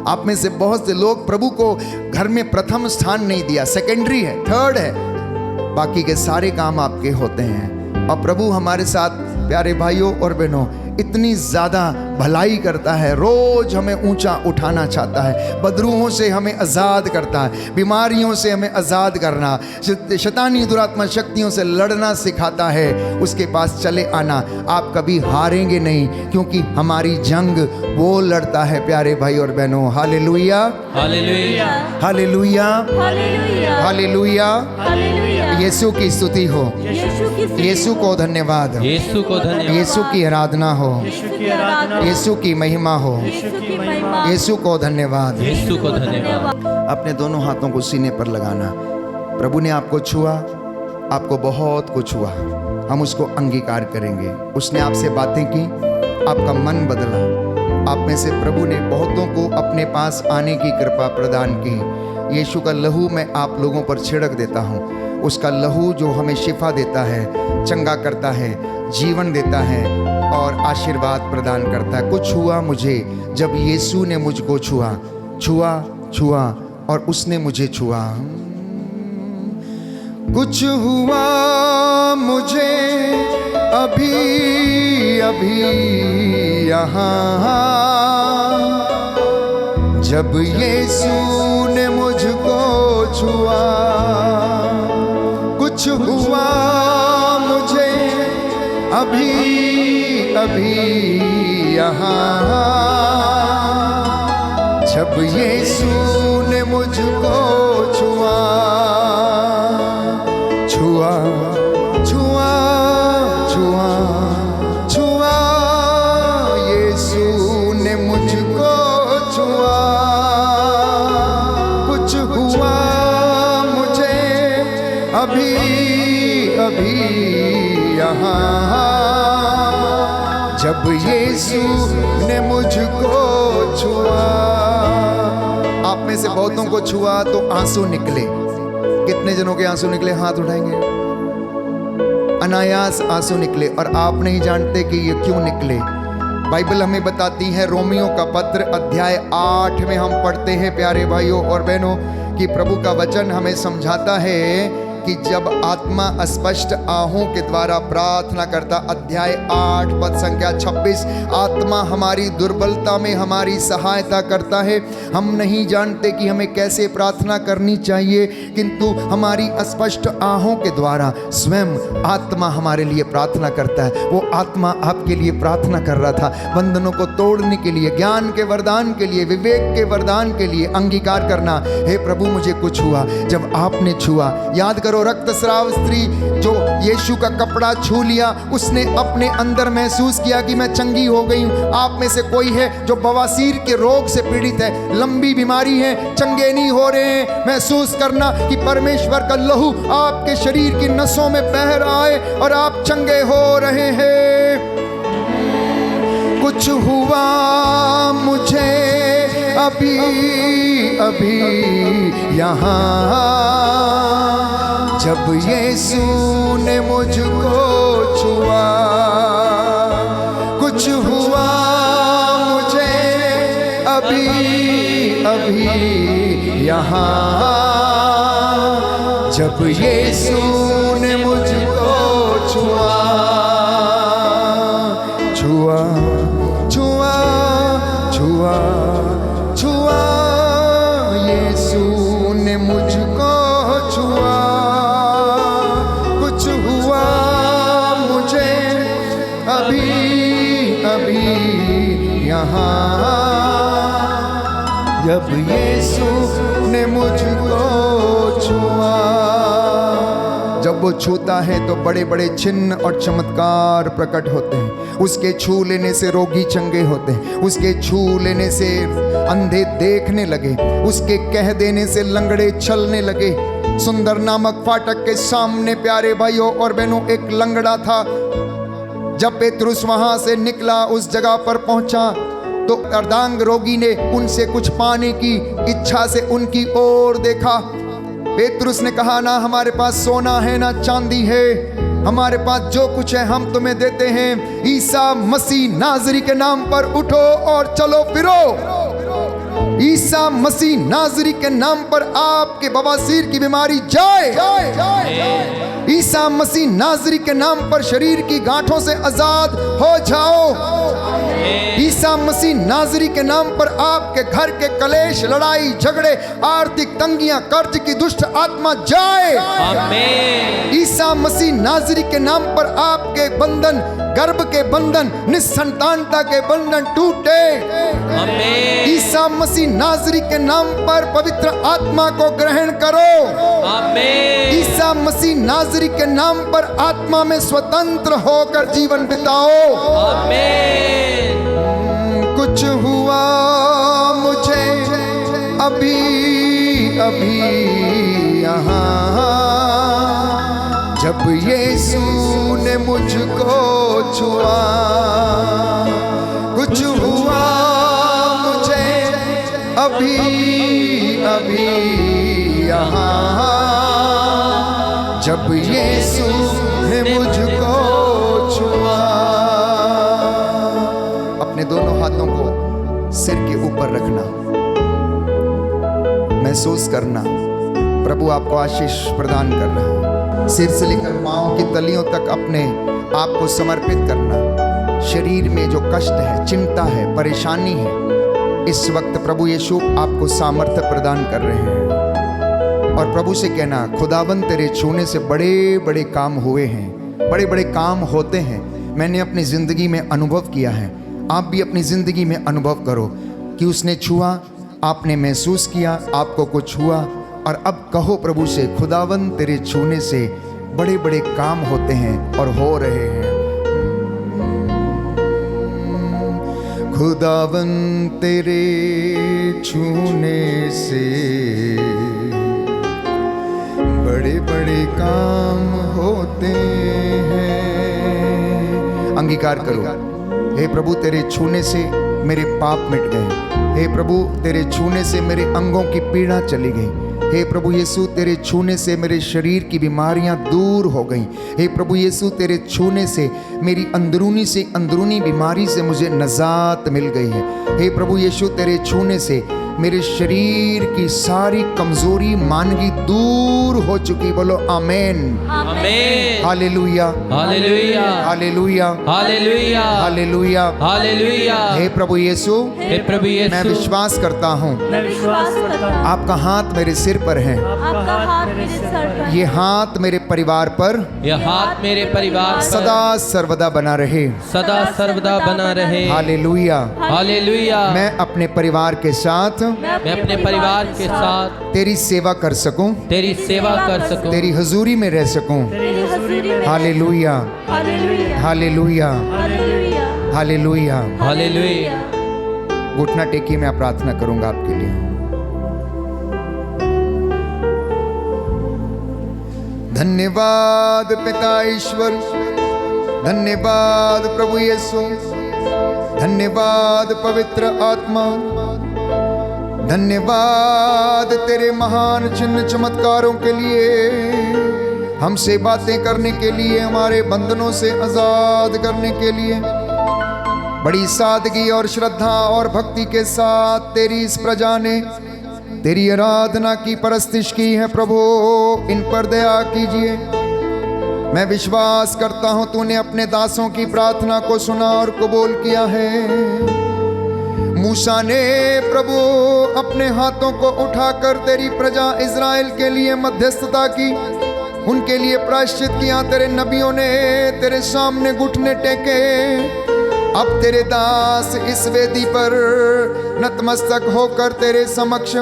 आप में से बहुत से लोग प्रभु को घर में प्रथम स्थान नहीं दिया, सेकेंडरी है, थर्ड है, बाकी के सारे काम आपके होते हैं। और प्रभु हमारे साथ प्यारे भाइयों और बहनों इतनी ज़्यादा भलाई करता है, रोज़ हमें ऊंचा उठाना चाहता है, बदरूहों से हमें आज़ाद करता है, बीमारियों से हमें आज़ाद करना, शैतानी दुरात्मा शक्तियों से लड़ना सिखाता है। उसके पास चले आना, आप कभी हारेंगे नहीं क्योंकि हमारी जंग वो लड़ता है। प्यारे भाई और बहनों, hallelujah. Hallelujah. Hallelujah. Hallelujah. Hallelujah. Hallelujah. यीशु की स्तुति हो, यीशु को धन्यवाद, यीशु को धन्यवाद। यीशु की आराधना हो, यीशु की आराधना, यीशु की महिमा हो, यीशु की महिमा, यीशु को धन्यवाद। यीशु को धन्यवाद। अपने दोनों हाथों को सीने पर लगाना। प्रभु ने आपको छुआ, आपको बहुत कुछ हुआ, हम उसको अंगीकार करेंगे। उसने आपसे बातें की, आपका मन बदला, आप में से प्रभु ने बहुतों को अपने पास आने की कृपा प्रदान की। यीशु का लहू मैं आप लोगों पर छिड़क देता हूँ, उसका लहू जो हमें शिफा देता है, चंगा करता है, जीवन देता है और आशीर्वाद प्रदान करता है। कुछ हुआ मुझे जब यीशु ने मुझको छुआ और उसने मुझे छुआ। कुछ हुआ मुझे अभी यहाँ जब यीशु ने मुझको छुआ। कुछ हुआ मुझे अभी यहाँ जब यीशु ने मुझको छुआ। यीशु ने मुझको छुआ। कुछ हुआ मुझे अभी यहाँ जब यीशु ने मुझको छुआ। आप में से बहुतों को छुआ तो आंसू निकले। कितने जनों के आंसू निकले? हाथ उठाएंगे। अनायास आंसू निकले और आप नहीं जानते कि ये क्यों निकले। बाइबल हमें बताती है, रोमियो का पत्र अध्याय 8 में हम पढ़ते हैं प्यारे भाइयों और बहनों कि प्रभु का वचन हमें समझाता है कि जब आत्मा अस्पष्ट आहों के द्वारा प्रार्थना करता, अध्याय 8 पद संख्या 26, आत्मा हमारी दुर्बलता में हमारी सहायता करता है। हम नहीं जानते कि हमें कैसे प्रार्थना करनी चाहिए, किंतु हमारी अस्पष्ट आहों के द्वारा स्वयं आत्मा हमारे लिए प्रार्थना करता है। वो आत्मा आपके लिए प्रार्थना कर रहा था, बंधनों को तोड़ने के लिए, ज्ञान के वरदान के लिए, विवेक के वरदान के लिए अंगीकार करना। हे प्रभु मुझे कुछ हुआ। जब आपने छुआ, याद करो रक्तस्राव स्त्री जो यीशु का कपड़ा छू लिया, उसने अपने अंदर महसूस किया कि मैं चंगी हो गई हूं। आप में से कोई है जो बवासीर के रोग से पीड़ित है, लंबी बीमारी है, चंगे नहीं हो रहे हैं, महसूस करना कि परमेश्वर का लहू आपके शरीर की नसों में बह रहा है और आप चंगे हो रहे हैं। कुछ हुआ मुझे अभी यहाँ जब यीशु ने मुझको छुआ। कुछ हुआ मुझे अभी यहाँ जब यीशु ने मुझको छुआ। यीशु ने मुझको छुआ। कुछ हुआ मुझे अभी यहाँ जब यीशु ने मुझको छुआ। जब वो छूता है तो बड़े बड़े चिन्ह और चमत्कार प्रकट होते हैं। उसके छू लेने से रोगी चंगे होते हैं, उसके छू लेने से अंधे देखने लगे, उसके कह देने से लंगड़े चलने लगे। सुंदर नामक फाटक के सामने प्यारे भाइयों और बहनों एक लंगड़ा था। जब पेतरुस वहां से निकला, उस जगह पर पहुंचा तो अर्धांग रोगी ने उनसे कुछ पाने की इच्छा से उनकी ओर देखा। पेतरुस ने कहा, ना हमारे पास सोना है ना चांदी है, हमारे पास जो कुछ है हम तुम्हें देते हैं। ईसा मसीह नाजरी के नाम पर उठो और चलो फिरो। ईसा मसीह नाजरी के नाम पर आपके बवासीर की बीमारी जाए। ईसा मसीह नाजरी के नाम पर शरीर की गांठों से आजाद हो जाओ। ईसा मसीह नाजरी के नाम पर आपके घर के कलेश, लड़ाई झगड़े, आर्थिक तंगियां, कर्ज की दुष्ट आत्मा जाए। ईसा मसीह नाजरी के नाम पर आपके बंधन, गर्भ के बंधन, निसंतानता के बंधन टूटे। ईसा मसीह नाजरी के नाम पर पवित्र आत्मा को ग्रहण करो। ईसा मसीह नाजरी के नाम पर आत्मा में स्वतंत्र होकर जीवन बिताओ। कुछ हुआ मुझे अभी यहाँ जब यीशु ने मुझको छुआ, कुछ हुआ मुझे अभी अभी यहाँ, जब यीशु ने मुझको छुआ। अपने दोनों हाथों को सिर के ऊपर रखना, महसूस करना प्रभु आपको आशीष प्रदान कर रहा है। सिर से लेकर पांव की तलियों तक अपने आप को समर्पित करना। शरीर में जो कष्ट है, चिंता है, परेशानी है, इस वक्त प्रभु यीशु आपको सामर्थ्य प्रदान कर रहे हैं। और प्रभु से कहना, खुदाबंद तेरे छूने से बड़े बड़े काम हुए हैं, बड़े बड़े काम होते हैं, मैंने अपनी ज़िंदगी में अनुभव किया है। आप भी अपनी ज़िंदगी में अनुभव करो कि उसने छुआ, आपने महसूस किया, आपको कुछ हुआ। और अब कहो प्रभु से, खुदावंद तेरे छूने से बड़े बड़े काम होते हैं और हो रहे हैं। खुदावंद तेरे छूने से बड़े बड़े काम होते हैं। अंगीकार करो, हे प्रभु तेरे छूने से मेरे पाप मिट गए। हे प्रभु तेरे छूने से मेरे अंगों की पीड़ा चली गई। हे प्रभु यीशु तेरे छूने से मेरे शरीर की बीमारियां दूर हो गईं। हे प्रभु यीशु तेरे छूने से मेरी अंदरूनी से अंदरूनी बीमारी से मुझे नजात मिल गई है। हे प्रभु यीशु तेरे छूने से मेरे शरीर की सारी कमजोरी मानगी दूर हो चुकी। बोलो amen, amen, hallelujah, hallelujah, hallelujah, hallelujah, hallelujah, hallelujah. हे प्रभु यीशु, हे प्रभु यीशु, मैं विश्वास करता हूँ मैं विश्वास करता हूँ आपका हाथ मेरे सिर पर है। आपका हाथ मेरे सर पर, ये हाथ मेरे परिवार पर यह हाथ मेरे परिवार पर सदा सर्वदा बना रहे। सदा सर्वदा बना रहे। हालेलुया। हालेलुया। मैं अपने परिवार के साथ मैं अपने परिवार के साथ तेरी सेवा कर सकूं, तेरी सेवा कर सकूं, तेरी हजूरी में रह सकूं। तेरी हजूरी में, hallelujah, hallelujah, hallelujah, hallelujah, hallelujah. Hallelujah. घुटना टेकिए, मैं प्रार्थना करूंगा आपके लिए। धन्यवाद पिता ईश्वर, धन्यवाद प्रभु यीशु, धन्यवाद पवित्र आत्मा, धन्यवाद तेरे महान चिन्ह चमत्कारों के लिए, हमसे बातें करने के लिए, हमारे बंधनों से आजाद करने के लिए। बड़ी सादगी और श्रद्धा और भक्ति के साथ तेरी इस प्रजा ने तेरी आराधना की, परस्तिश की है। प्रभु इन पर दया कीजिए। मैं विश्वास करता हूं तूने अपने दासों की प्रार्थना को सुना और कबूल किया है। मूसा ने प्रभु अपने हाथों को उठाकर तेरी प्रजा इज़राइल के लिए मध्यस्थता की, उनके लिए प्रायश्चित किया। तेरे नबियों ने तेरे सामने घुटने टेके। अब तेरे दास इस वेदी पर नतमस्तक होकर तेरे समक्ष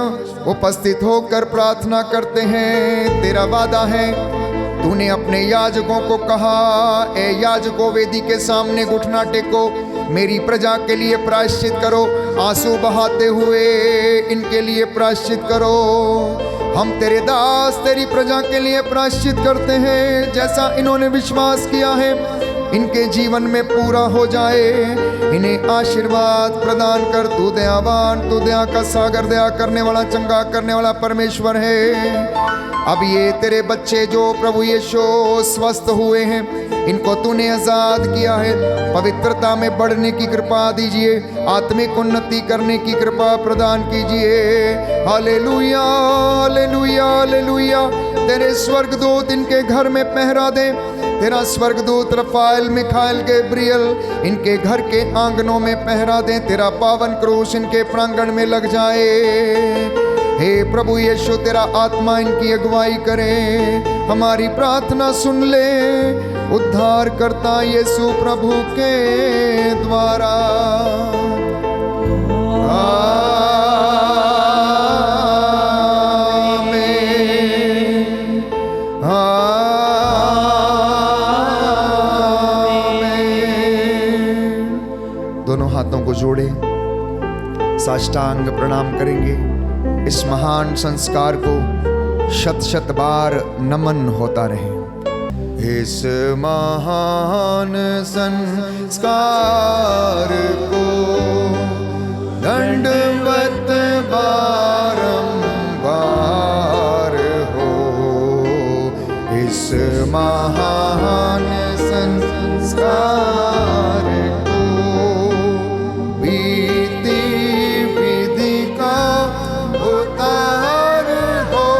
उपस्थित होकर प्रार्थना करते हैं। तेरा वादा है, तूने अपने याजकों को कहा, ए याजकों वेदी के सामने घुटना टेको, मेरी प्रजा के लिए प्रायश्चित करो, आंसू बहाते हुए इनके लिए प्रायश्चित करो। हम तेरे दास तेरी प्रजा के लिए प्रायश्चित करते हैं। जैसा इन्होंने विश्वास किया है इनके जीवन में पूरा हो जाए। इन्हें आशीर्वाद प्रदान कर। तू दयावान, तू दया का सागर, दया करने वाला, चंगा करने वाला परमेश्वर है। अब ये तेरे बच्चे जो प्रभु यीशु स्वस्थ हुए हैं, इनको तूने आजाद किया है। पवित्रता में बढ़ने की कृपा दीजिए, आत्मिक उन्नति करने की कृपा प्रदान कीजिए। Hallelujah, hallelujah, hallelujah. तेरे स्वर्गदूत इनके घर में पहरा दे। तेरा स्वर्गदूत रफाएल, मिखाएल, गैब्रियल इनके घर के आंगनों में पहरा दे। तेरा पावन क्रूस इनके प्रांगण में लग जाए। हे प्रभु यीशु, तेरा आत्मा इनकी अगुवाई करे। हमारी प्रार्थना सुन ले, उद्धार करता यीशु प्रभु के द्वारा। दोनों हाथों को जोड़े, साष्टांग प्रणाम करेंगे। इस महान संस्कार को शत शत बार नमन होता रहे। इस महान संस्कार को दंडवत बारंबार हो। इस महान संस्कार को बीती विधि का उतार हो,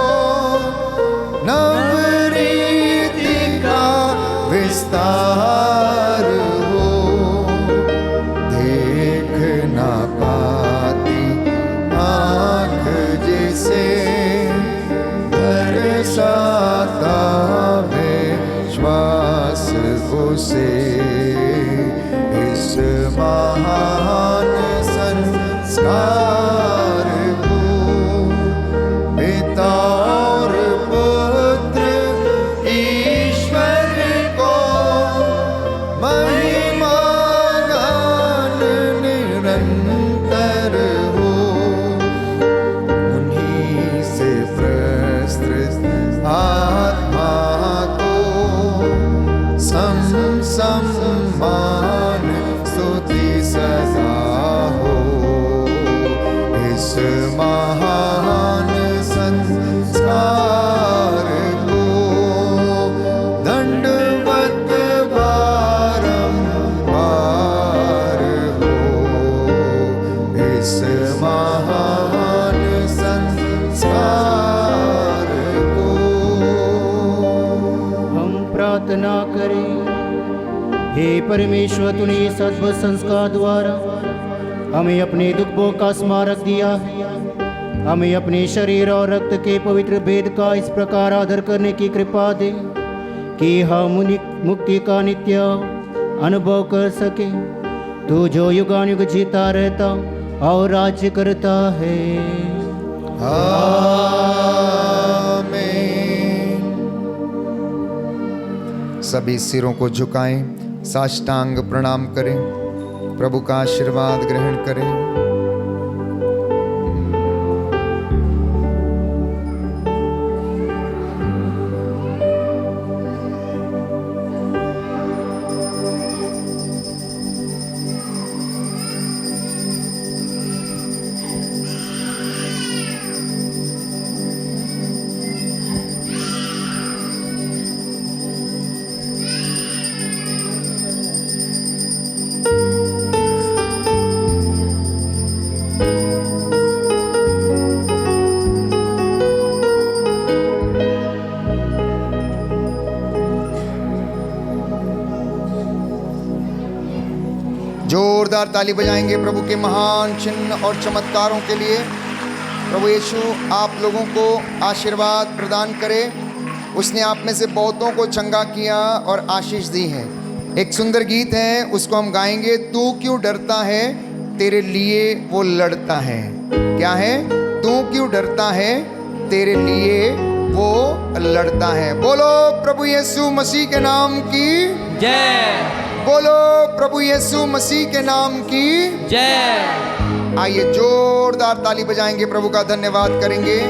नवरीति का विस्तार हो। देख ना पाती आँख जिसे दर्शाता विश्वास उसे। इस महान संस्कार को पिता और पुत्र ईश्वर को महिमा गान निरंतर हो। उन्हीं से प्रस्तुत आत्मा को सम्मान स्तुति सदा हो। इस महान संस्कार को दंडवत बारंबार हो। इस महान संस्कार को। हम प्रार्थना करें। हे परमेश्वर, तूने इस अद्भुत संस्कार द्वारा हमें अपने दुखों का स्मारक दिया है। हमें अपने शरीर और रक्त के पवित्र भेद का इस प्रकार आदर करने की कृपा दे कि हम मुक्ति का नित्य अनुभव कर सके। तू जो युगानुयुग जीता रहता और राज्य करता है। आमीन। सभी सिरों को झुकाएं, साष्टांग प्रणाम करें, प्रभु का आशीर्वाद ग्रहण करें। जोरदार ताली बजाएंगे प्रभु के महान चिन्ह और चमत्कारों के लिए। प्रभु यीशु आप लोगों को आशीर्वाद प्रदान करे। उसने आप में से बहुतों को चंगा किया और आशीष दी है। एक सुंदर गीत है, उसको हम गाएंगे। तू क्यों डरता है, तेरे लिए वो लड़ता है। क्या है? तू क्यों डरता है, तेरे लिए वो लड़ता है। बोलो प्रभु यीशु मसीह के नाम की जय। बोलो प्रभु यीशु मसीह के नाम की जय। आइए जोरदार ताली बजाएंगे, प्रभु का धन्यवाद करेंगे।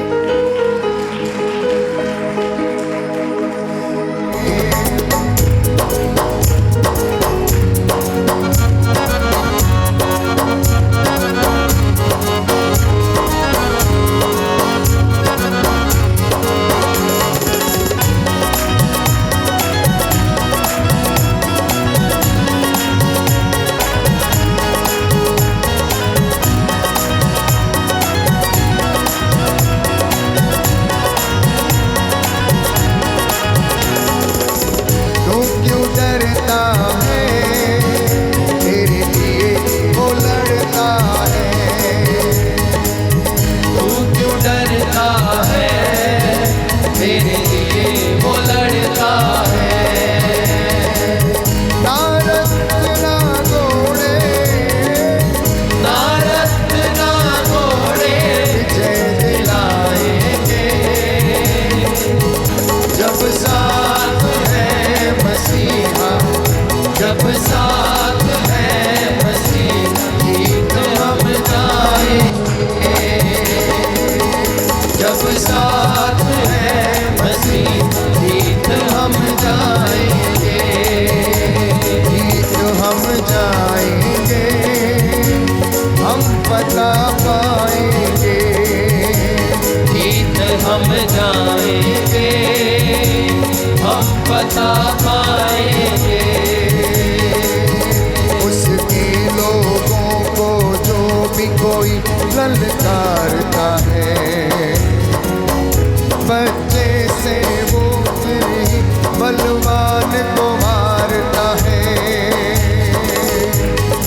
साथ है मसीह, गीत हम गाएं।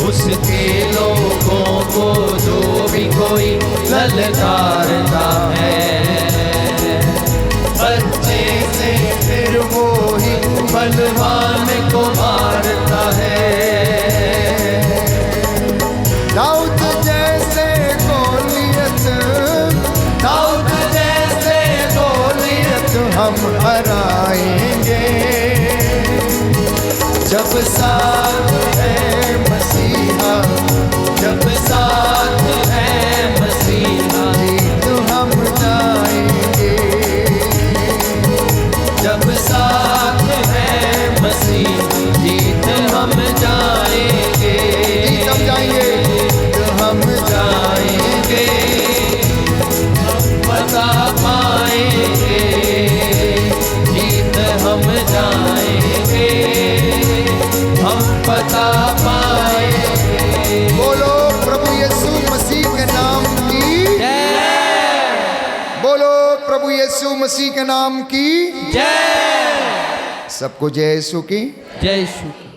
उसके लोगों को जो भी कोई ललकारता है, बच्चे से फिर वो ही बलवान को मारता है। दाऊद जैसे गोलियत, दाऊद जैसे गोलियत हम हराएंगे जब साथ है मसीहा, जब साथ है मसीहा, जीत हम जाएंगे जब साथ है मसीहा, जीत हम जाएंगे, जीत हम जाएंगे, हम जाएंगे, पता पाएंगे, जीत हम जाएंगे, हम पता पाएंगे। बोलो प्रभु यीशु मसीह के नाम की जय, बोलो प्रभु यीशु मसीह के नाम की जय, सबको जय यीशु की। जय यीशु।